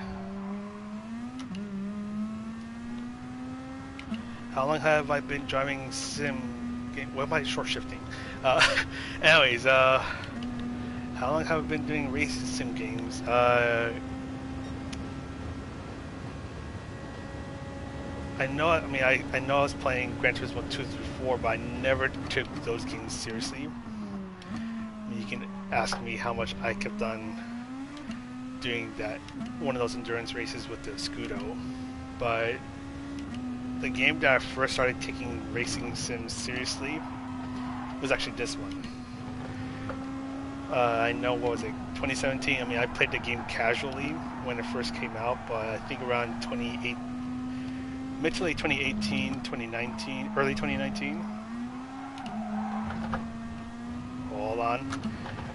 How long have I been driving sim game? What am I short shifting? Anyways, how long have I been doing race sim games? I know. I mean, I know I was playing Gran Turismo 2 through 4, but I never took those games seriously. I mean, you can ask me how much I kept on doing that one of those endurance races with the Scudo, but the game that I first started taking racing sims seriously was actually this one. I know, what was it, 2017? I mean, I played the game casually when it first came out, but I think around mid to late 2018, 2019, early 2019. Hold on.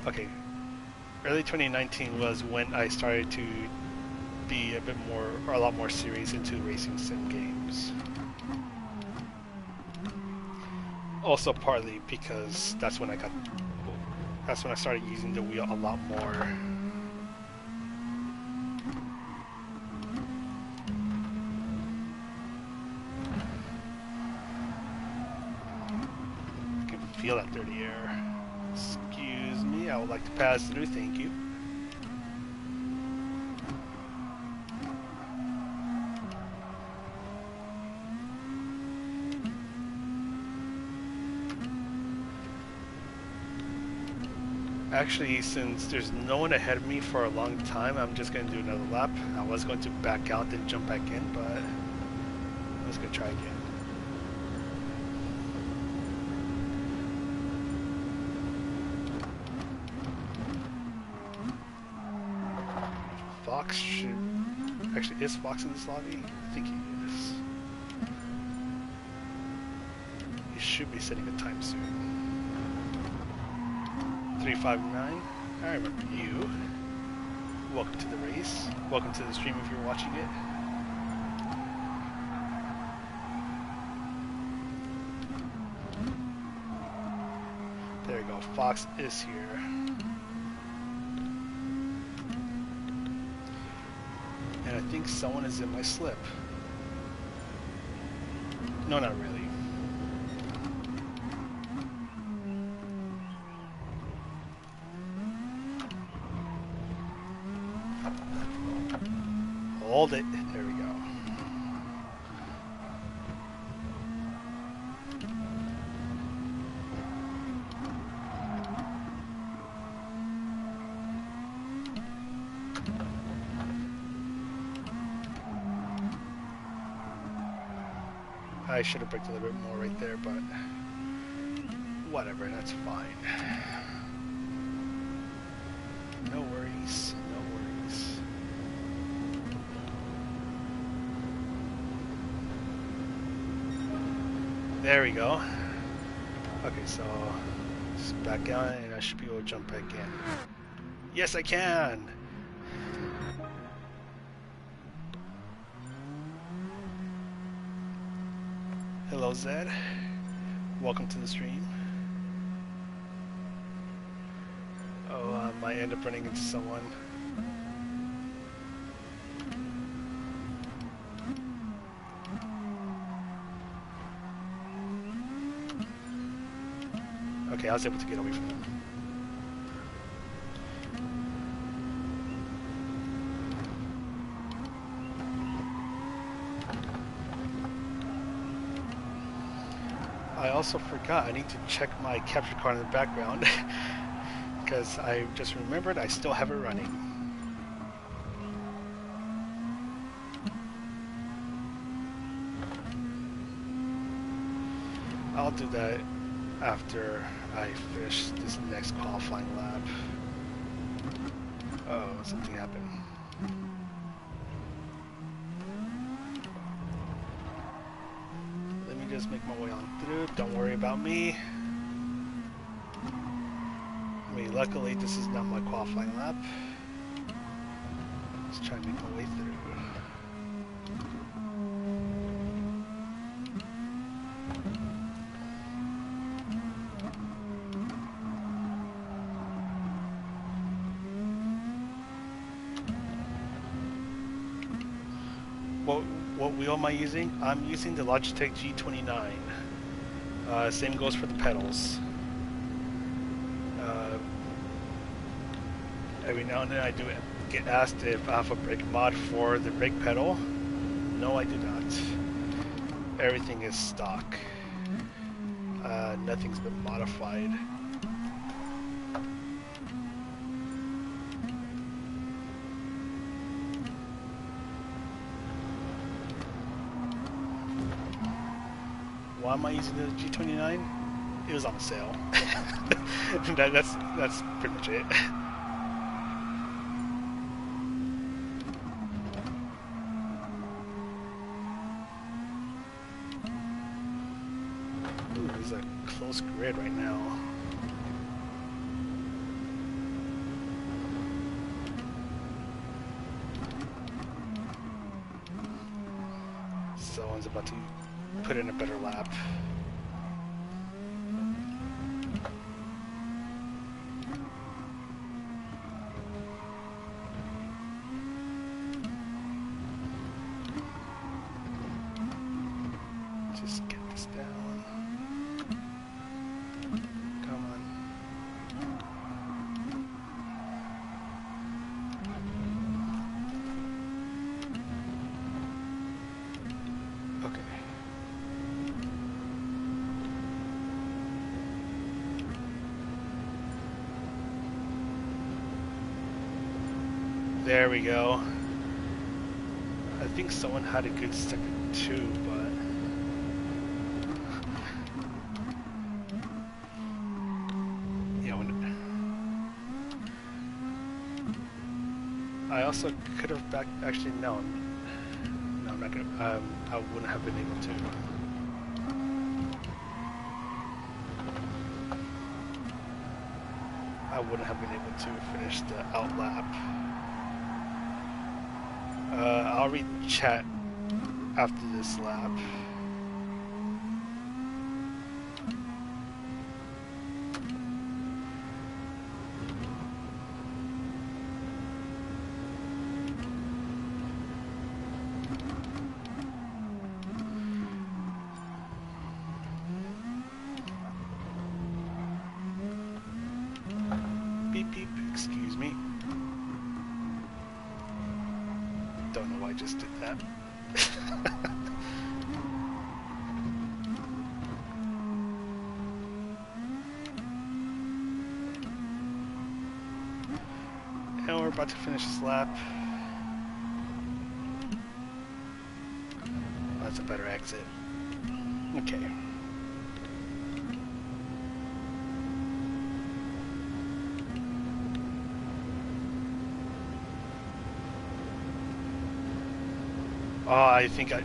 Okay. Early 2019 was when I started to be a lot more serious into racing sim games. Also partly because that's when I started using the wheel a lot more. I can feel that dirty air. Excuse me, I would like to pass through, thank you. Actually, since there's no one ahead of me for a long time, I'm just going to do another lap. I was going to back out then jump back in, but I'm just going to try again. Fox should... Actually, is Fox in this lobby? I think he is. He should be setting a time soon. 359. I remember you. Welcome to the race. Welcome to the stream if you're watching it. There we go. Fox is here. And I think someone is in my slip. No, not really. Hold it. There we go. I should have braked a little bit more right there, but Whatever, that's fine. No worries, no worries. There we go. Okay, so just back out and I should be able to jump back in. Yes, I can! Hello, Zed. Welcome to the stream. Oh, I might end up running into someone. Okay, I was able to get away from them. I also forgot I need to check my capture card in the background because I just remembered I still have it running. I'll do that after I finish this next qualifying lap. Oh, something happened. Let me just make my way on through. Don't worry about me. I mean, luckily this is not my qualifying lap. Let's try and make my way through. What wheel am I using? I'm using the Logitech G29. Same goes for the pedals. Every now and then I do get asked if I have a brake mod for the brake pedal. No, I do not. Everything is stock. Nothing's been modified. Why am I using the G29? It was on sale. that's pretty much it. Ooh, there's a close grid right now. Someone's about to put in a better lap. Just get this down. Come on. Okay. There we go. I think someone had a good second too, but yeah, I also could have actually no, I'm not gonna. I wouldn't have been able to. I wouldn't have been able to finish the out lap. I'll read chat after this lap. Beep beep, excuse me. Don't know why I just did that. And we're about to finish this lap. That's a better exit. Okay. Oh, I think I...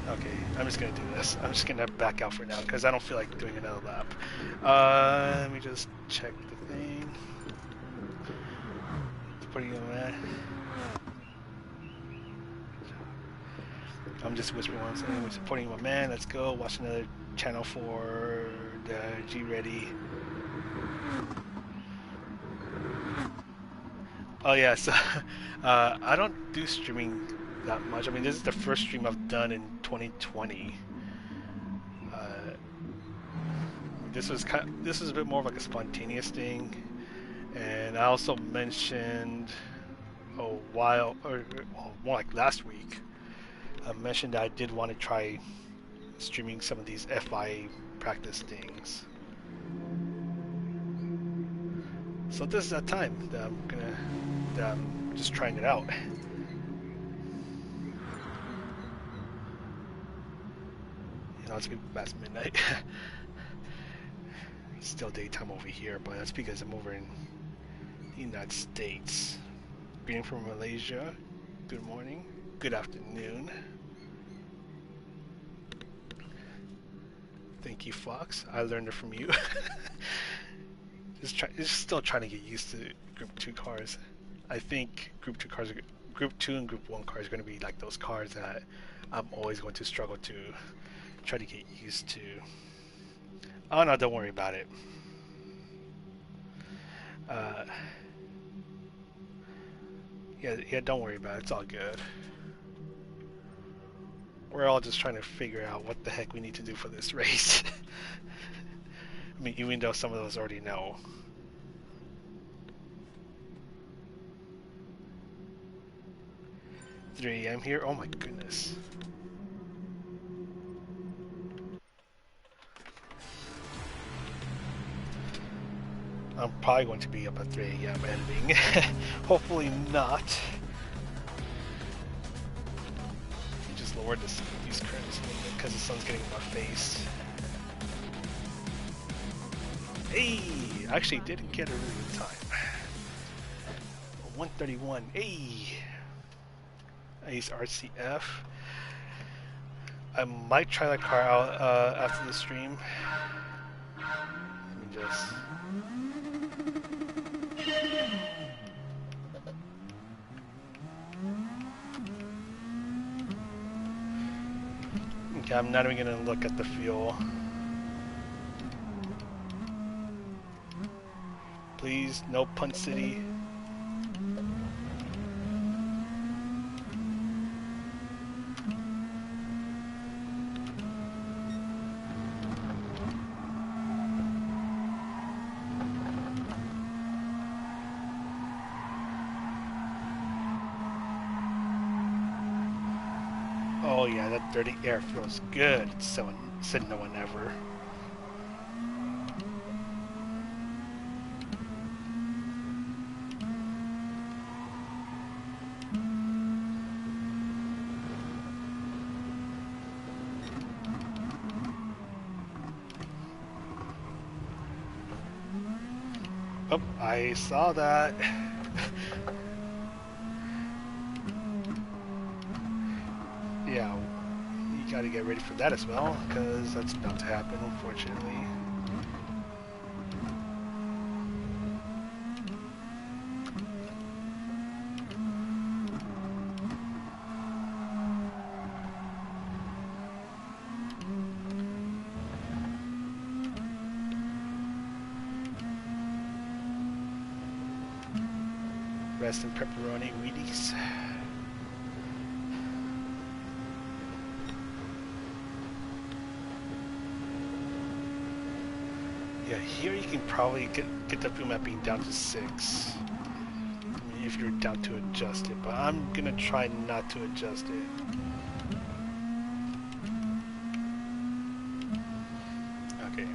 Okay, I'm just gonna do this. I'm just gonna back out for now because I don't feel like doing another lap. Let me just check the thing. Putting in that. I'm just whispering what I'm saying. We're supporting my man. Let's go. Watch another channel for the G Ready. Oh yeah, so I don't do streaming that much. I mean, this is the first stream I've done in 2020. This was a bit more of like a spontaneous thing, and I also mentioned a while, or well, more like last week, I mentioned that I did want to try streaming some of these FIA practice things. So this is that time that I'm just trying it out. You know, it's past midnight. It's still daytime over here, but that's because I'm over in the United States. Greeting from Malaysia. Good morning. Good afternoon. Thank you, Fox. I learned it from you. Just still trying to get used to Group 2 cars. I think Group 2 and Group 1 cars are going to be like those cars that I'm always going to struggle to try to get used to. Oh no, don't worry about it. Yeah, don't worry about it. It's all good. We're all just trying to figure out what the heck we need to do for this race. I mean, even though some of us already know. $3 a.m. here? Oh my goodness. I'm probably going to be up at 3 a.m. ending. Hopefully not. Just lower these curtains a little bit because the sun's getting in my face. Hey! I actually didn't get a really good time. 1:31. Hey! I used RCF. I might try that car out after the stream. Let me just... Okay, I'm not even gonna look at the fuel. Please, no Punt City. Oh yeah, that dirty air feels good. Said no one ever. Oh, I saw that. Yeah, you gotta get ready for that as well, because that's about to happen, unfortunately. Rest in pepperoni Wheaties. Yeah, here you can probably get the fuel mapping down to 6. I mean, if you're down to adjust it, but I'm gonna try not to adjust it. Okay.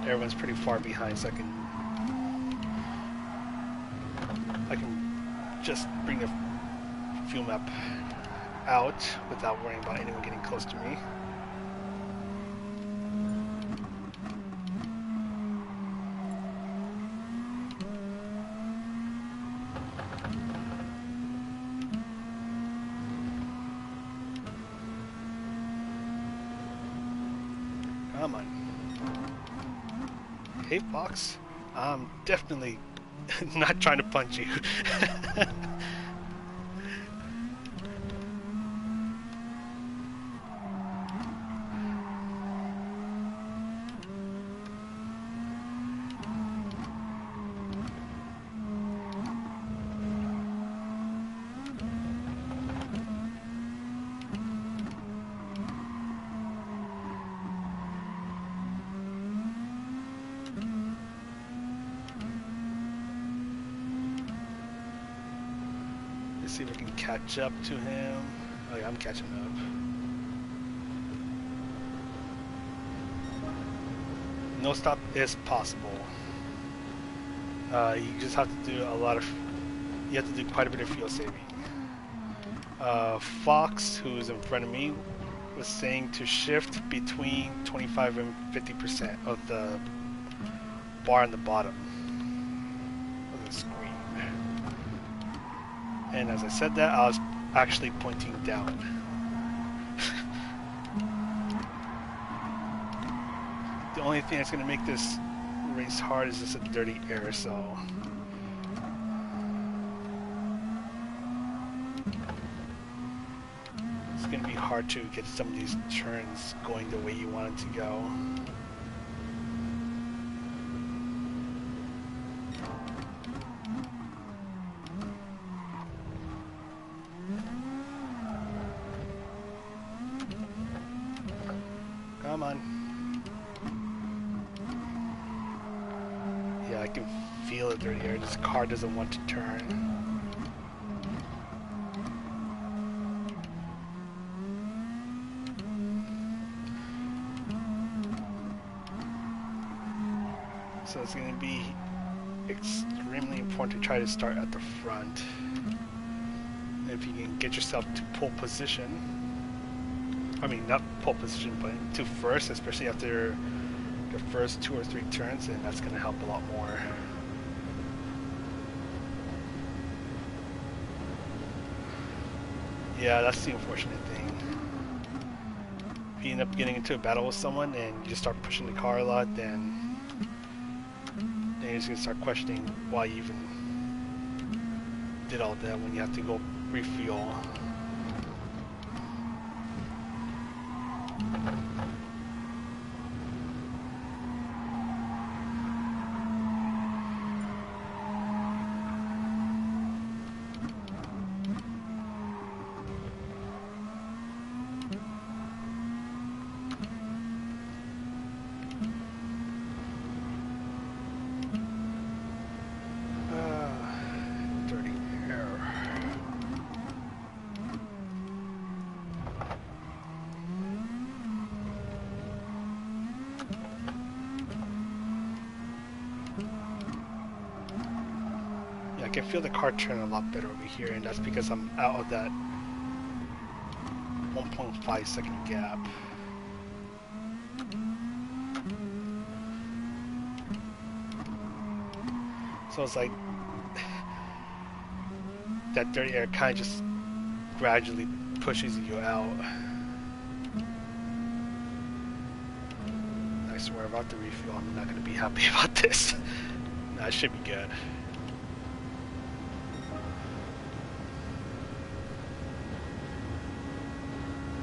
Everyone's pretty far behind, so I can just bring the fuel map out without worrying about anyone getting close to me. Come on. Hey, Fox. I'm definitely not trying to punch you. Let's see if we can catch up to him. Oh yeah, I'm catching up. No stop is possible. You just have to do a lot of. You have to do quite a bit of fuel saving. Fox, who's in front of me, was saying to shift between 25 and 50% of the bar on the bottom of the screen. And as I said that, I was actually pointing down. The only thing that's going to make this race hard is just a dirty air, so... It's going to be hard to get some of these turns going the way you want it to go. Come on. Yeah, I can feel the dirty air. This car doesn't want to turn. So it's going to be extremely important to try to start at the front. If you can get yourself to pole position, I mean not pole position, but to first, especially after the first 2 or 3 turns, and that's going to help a lot more. Yeah, that's the unfortunate thing. If you end up getting into a battle with someone and you just start pushing the car a lot, then you're just going to start questioning why you even did all that when you have to go refuel. I can feel the car turn a lot better over here, and that's because I'm out of that 1.5 second gap. So it's like that dirty air kind of just gradually pushes you out. I swear about the refuel, I'm not going to be happy about this. Nah, it should be good.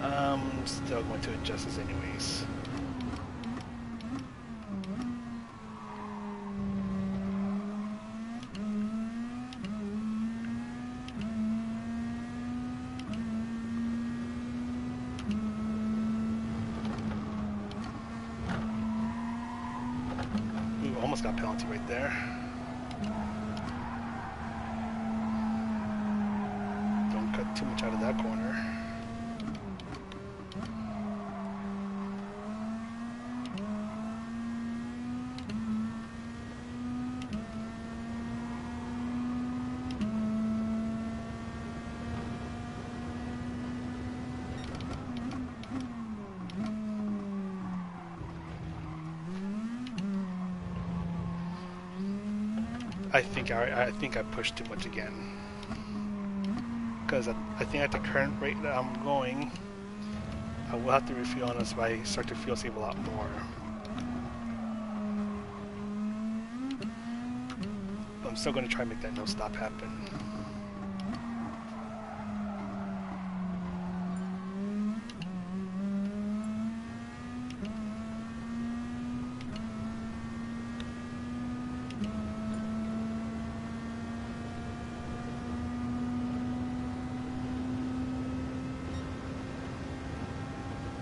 I'm still going to adjust this anyways. Ooh, almost got a penalty right there. Don't cut too much out of that corner. I think I pushed too much again, because I think at the current rate that I'm going, I will have to refuel on this if I start to fuel save a lot more. But I'm still going to try and make that no stop happen.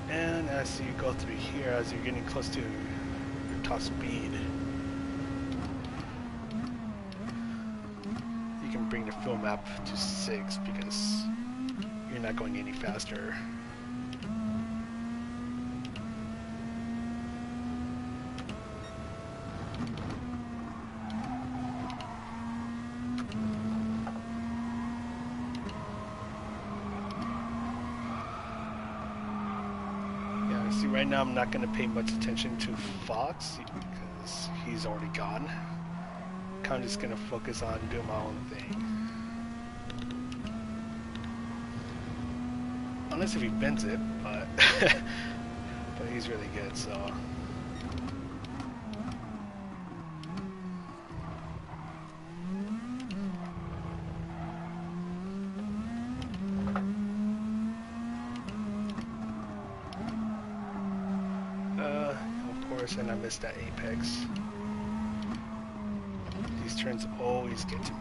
And as you go through here, as you're getting close to your top speed, you can bring the fuel map to 6 because you're not going any faster. See, right now I'm not going to pay much attention to Fox because he's already gone. Kind of just going to focus on doing my own thing. Unless if he bends it, but but he's really good, so. And I missed that apex. These turns always get to me.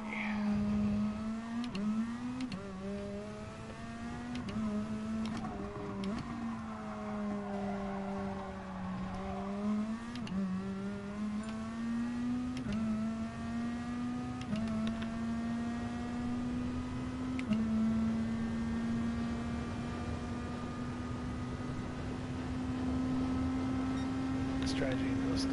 Strategy, no stop.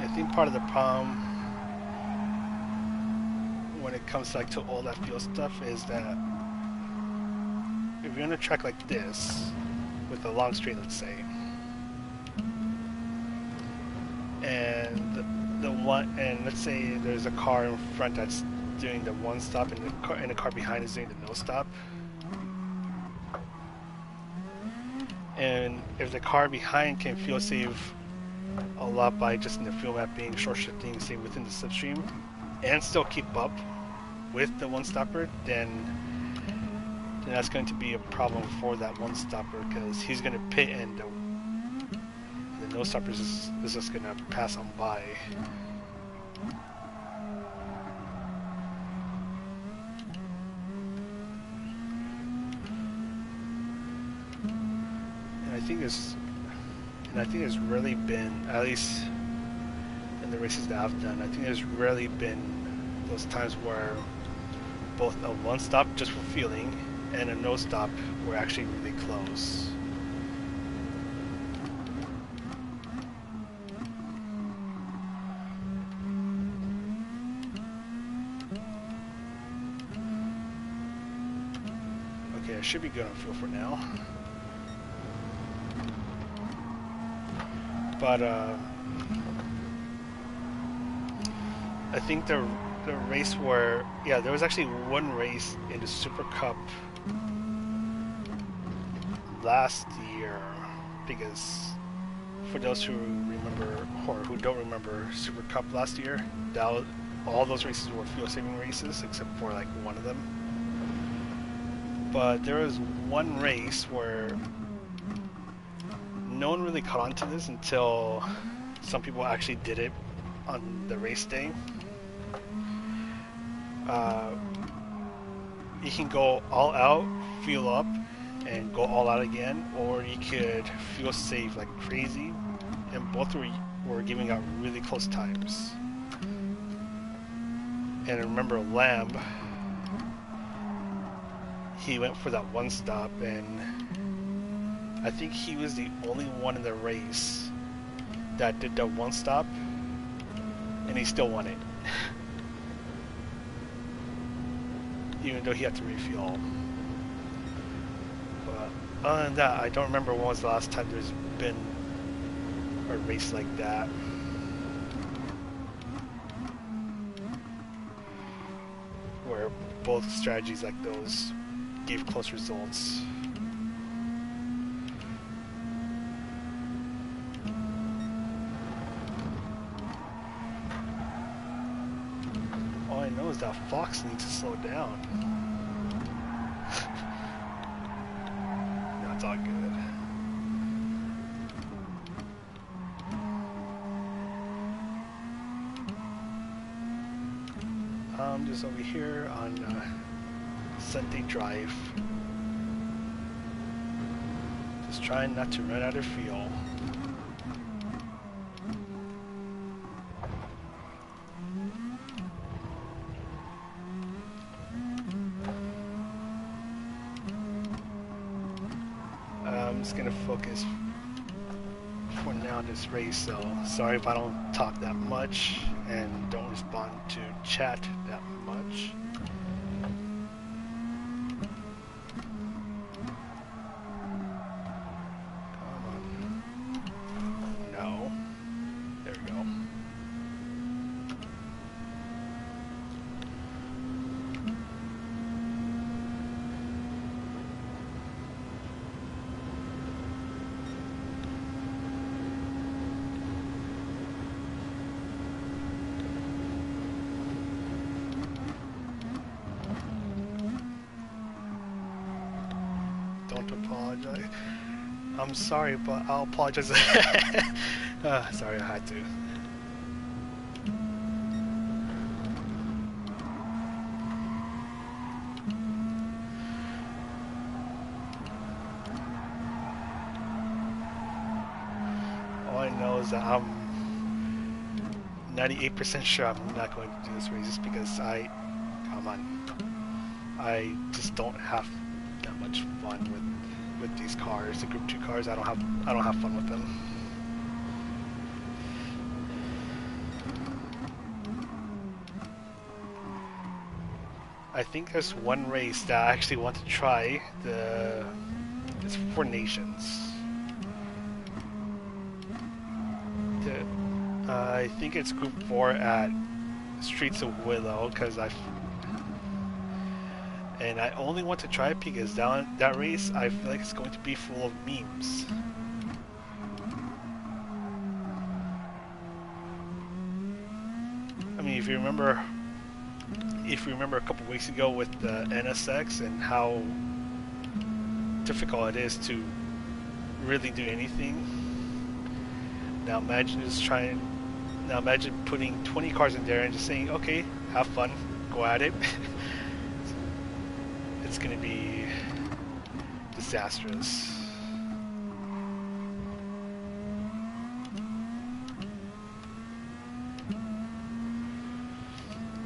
I think part of the problem when it comes to, like, to all that fuel stuff is that if you're on a track like this with a long straight, let's say, and let's say there's a car in front that's doing the one stop and the car behind is doing the no stop, and if the car behind can fuel save a lot by just in the fuel map being short shifting, say within the slipstream, and still keep up with the one stopper, then that's going to be a problem for that one stopper because he's going to pit and the no stopper is just going to pass on by. And I think there's really been, at least in the races that I've done, I think there's really been those times where both a one stop just for feeling and a no stop were actually really close. Okay, I should be good on fuel for now. But I think the race where, yeah, there was actually one race in the Super Cup last year, because for those who remember or who don't remember Super Cup last year, all those races were fuel saving races except for like one of them. But there was one race where no one really caught on to this until some people actually did it on the race day. You can go all out, fuel up, and go all out again, or you could fuel save like crazy, and both were giving out really close times. And I remember Lamb, he went for that one stop, and I think he was the only one in the race that did the one stop, and he still won it. Even though he had to refuel. But other than that, I don't remember when was the last time there's been a race like that. Where both strategies like those gave close results. All I know is that Fox needs to slow down. No, it's all good. I'm just over here on Sunday Drive. Just trying not to run out of fuel. I'm just gonna focus for now on this race, so sorry if I don't talk that much and don't respond to chat that much. Come on. No. There we go. Don't apologize. I'm sorry, but I'll apologize. Sorry, I had to. All I know is that I'm 98% sure I'm not going to do this race just because I just don't have that much fun with these cars, the Group 2 cars. I don't have fun with them. I think there's one race that I actually want to try. It's 4 Nations. I think it's Group 4 at Streets of Willow, and I only want to try it because that race, I feel like it's going to be full of memes. I mean, if you remember a couple weeks ago with the NSX and how difficult it is to really do anything. Now imagine putting 20 cars in there and just saying, okay, have fun, go at it. It's going to be disastrous.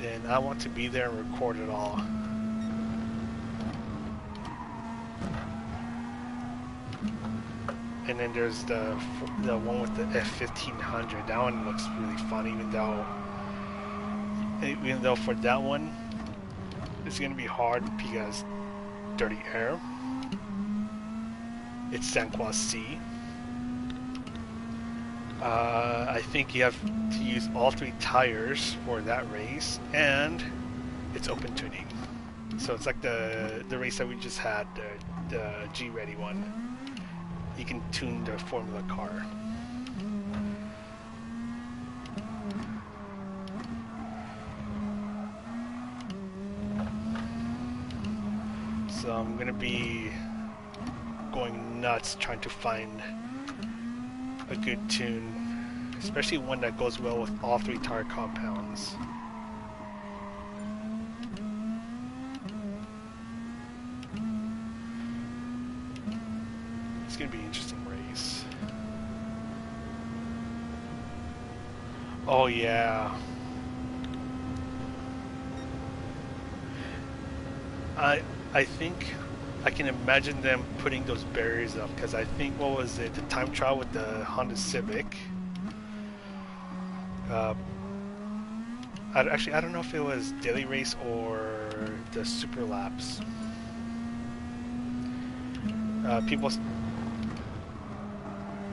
And I want to be there and record it all. And then there's the one with the F1500. That one looks really fun, even though for that one it's gonna be hard because dirty air. It's Sanquas C. I think you have to use all 3 tires for that race, and it's open tuning. So it's like the race that we just had, the G-Ready one. You can tune the Formula car. So I'm gonna be going nuts trying to find a good tune, especially one that goes well with all 3 tire compounds. It's gonna be an interesting race. Oh yeah. I think I can imagine them putting those barriers up, because I think, what was it, the time trial with the Honda Civic, Uh, Actually, I don't know if it was daily race or the super laps. People, it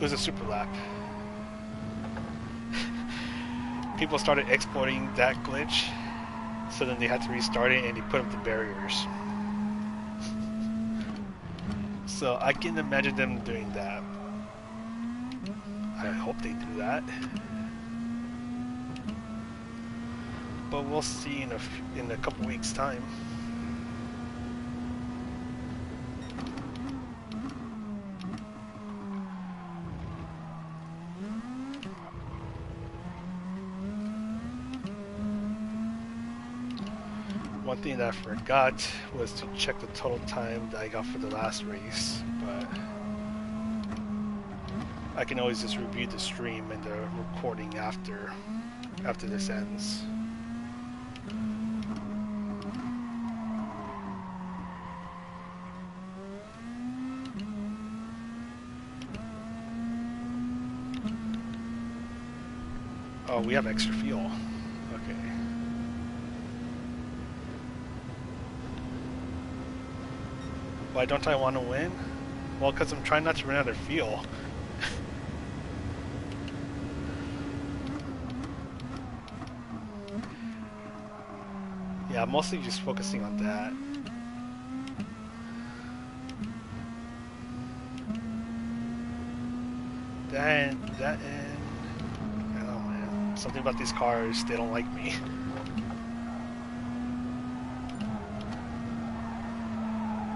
was a super lap. People started exploiting that glitch, so then they had to restart it and they put up the barriers. So I can imagine them doing that. I hope they do that. But we'll see in a couple weeks' time. One thing that I forgot was to check the total time that I got for the last race, but I can always just review the stream and the recording after this ends. Oh, we have extra fuel. Okay. Why don't I want to win? Well, because I'm trying not to run out of fuel. Yeah, I'm mostly just focusing on that. That and oh man, something about these cars, they don't like me.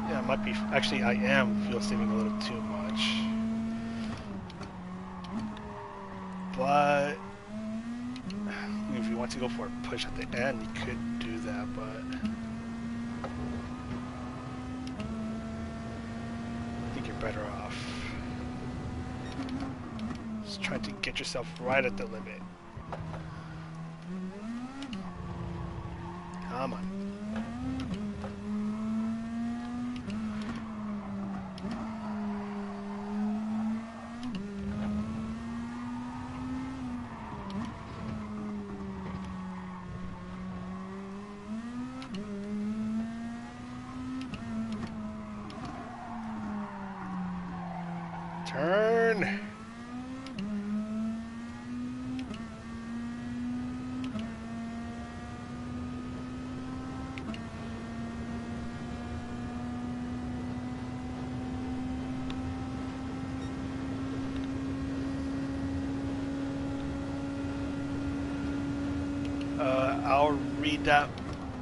Yeah, it might be, actually I am fuel saving a little too much. But if you want to go for a push at the end, you could do that, but I think you're better off just trying to get yourself right at the limit. Come on. Turn. I'll read that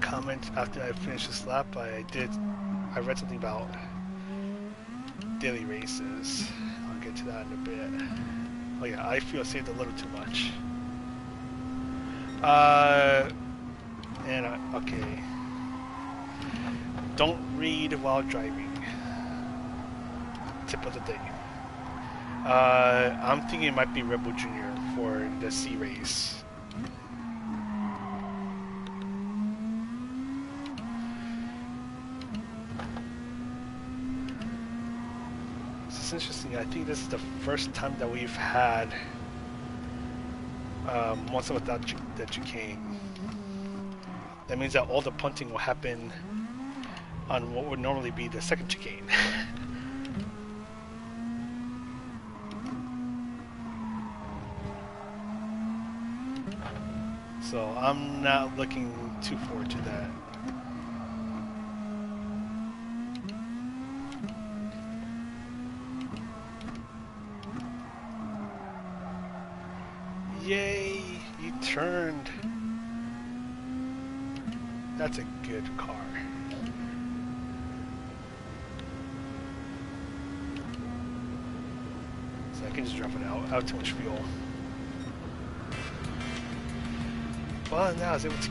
comment after I finish this lap. I read something about daily races. I'll get to that in a bit. Oh yeah, I feel saved a little too much. Okay. Don't read while driving. Tip of the day. I'm thinking it might be Rebel Jr. for the C race. It's interesting. I think this is the first time that we've had once without the chicane. That means that all the punting will happen on what would normally be the second chicane. So I'm not looking too forward to that. Yay, you turned. That's a good car. So I can just drop it out. I have too much fuel. Well, now I was able to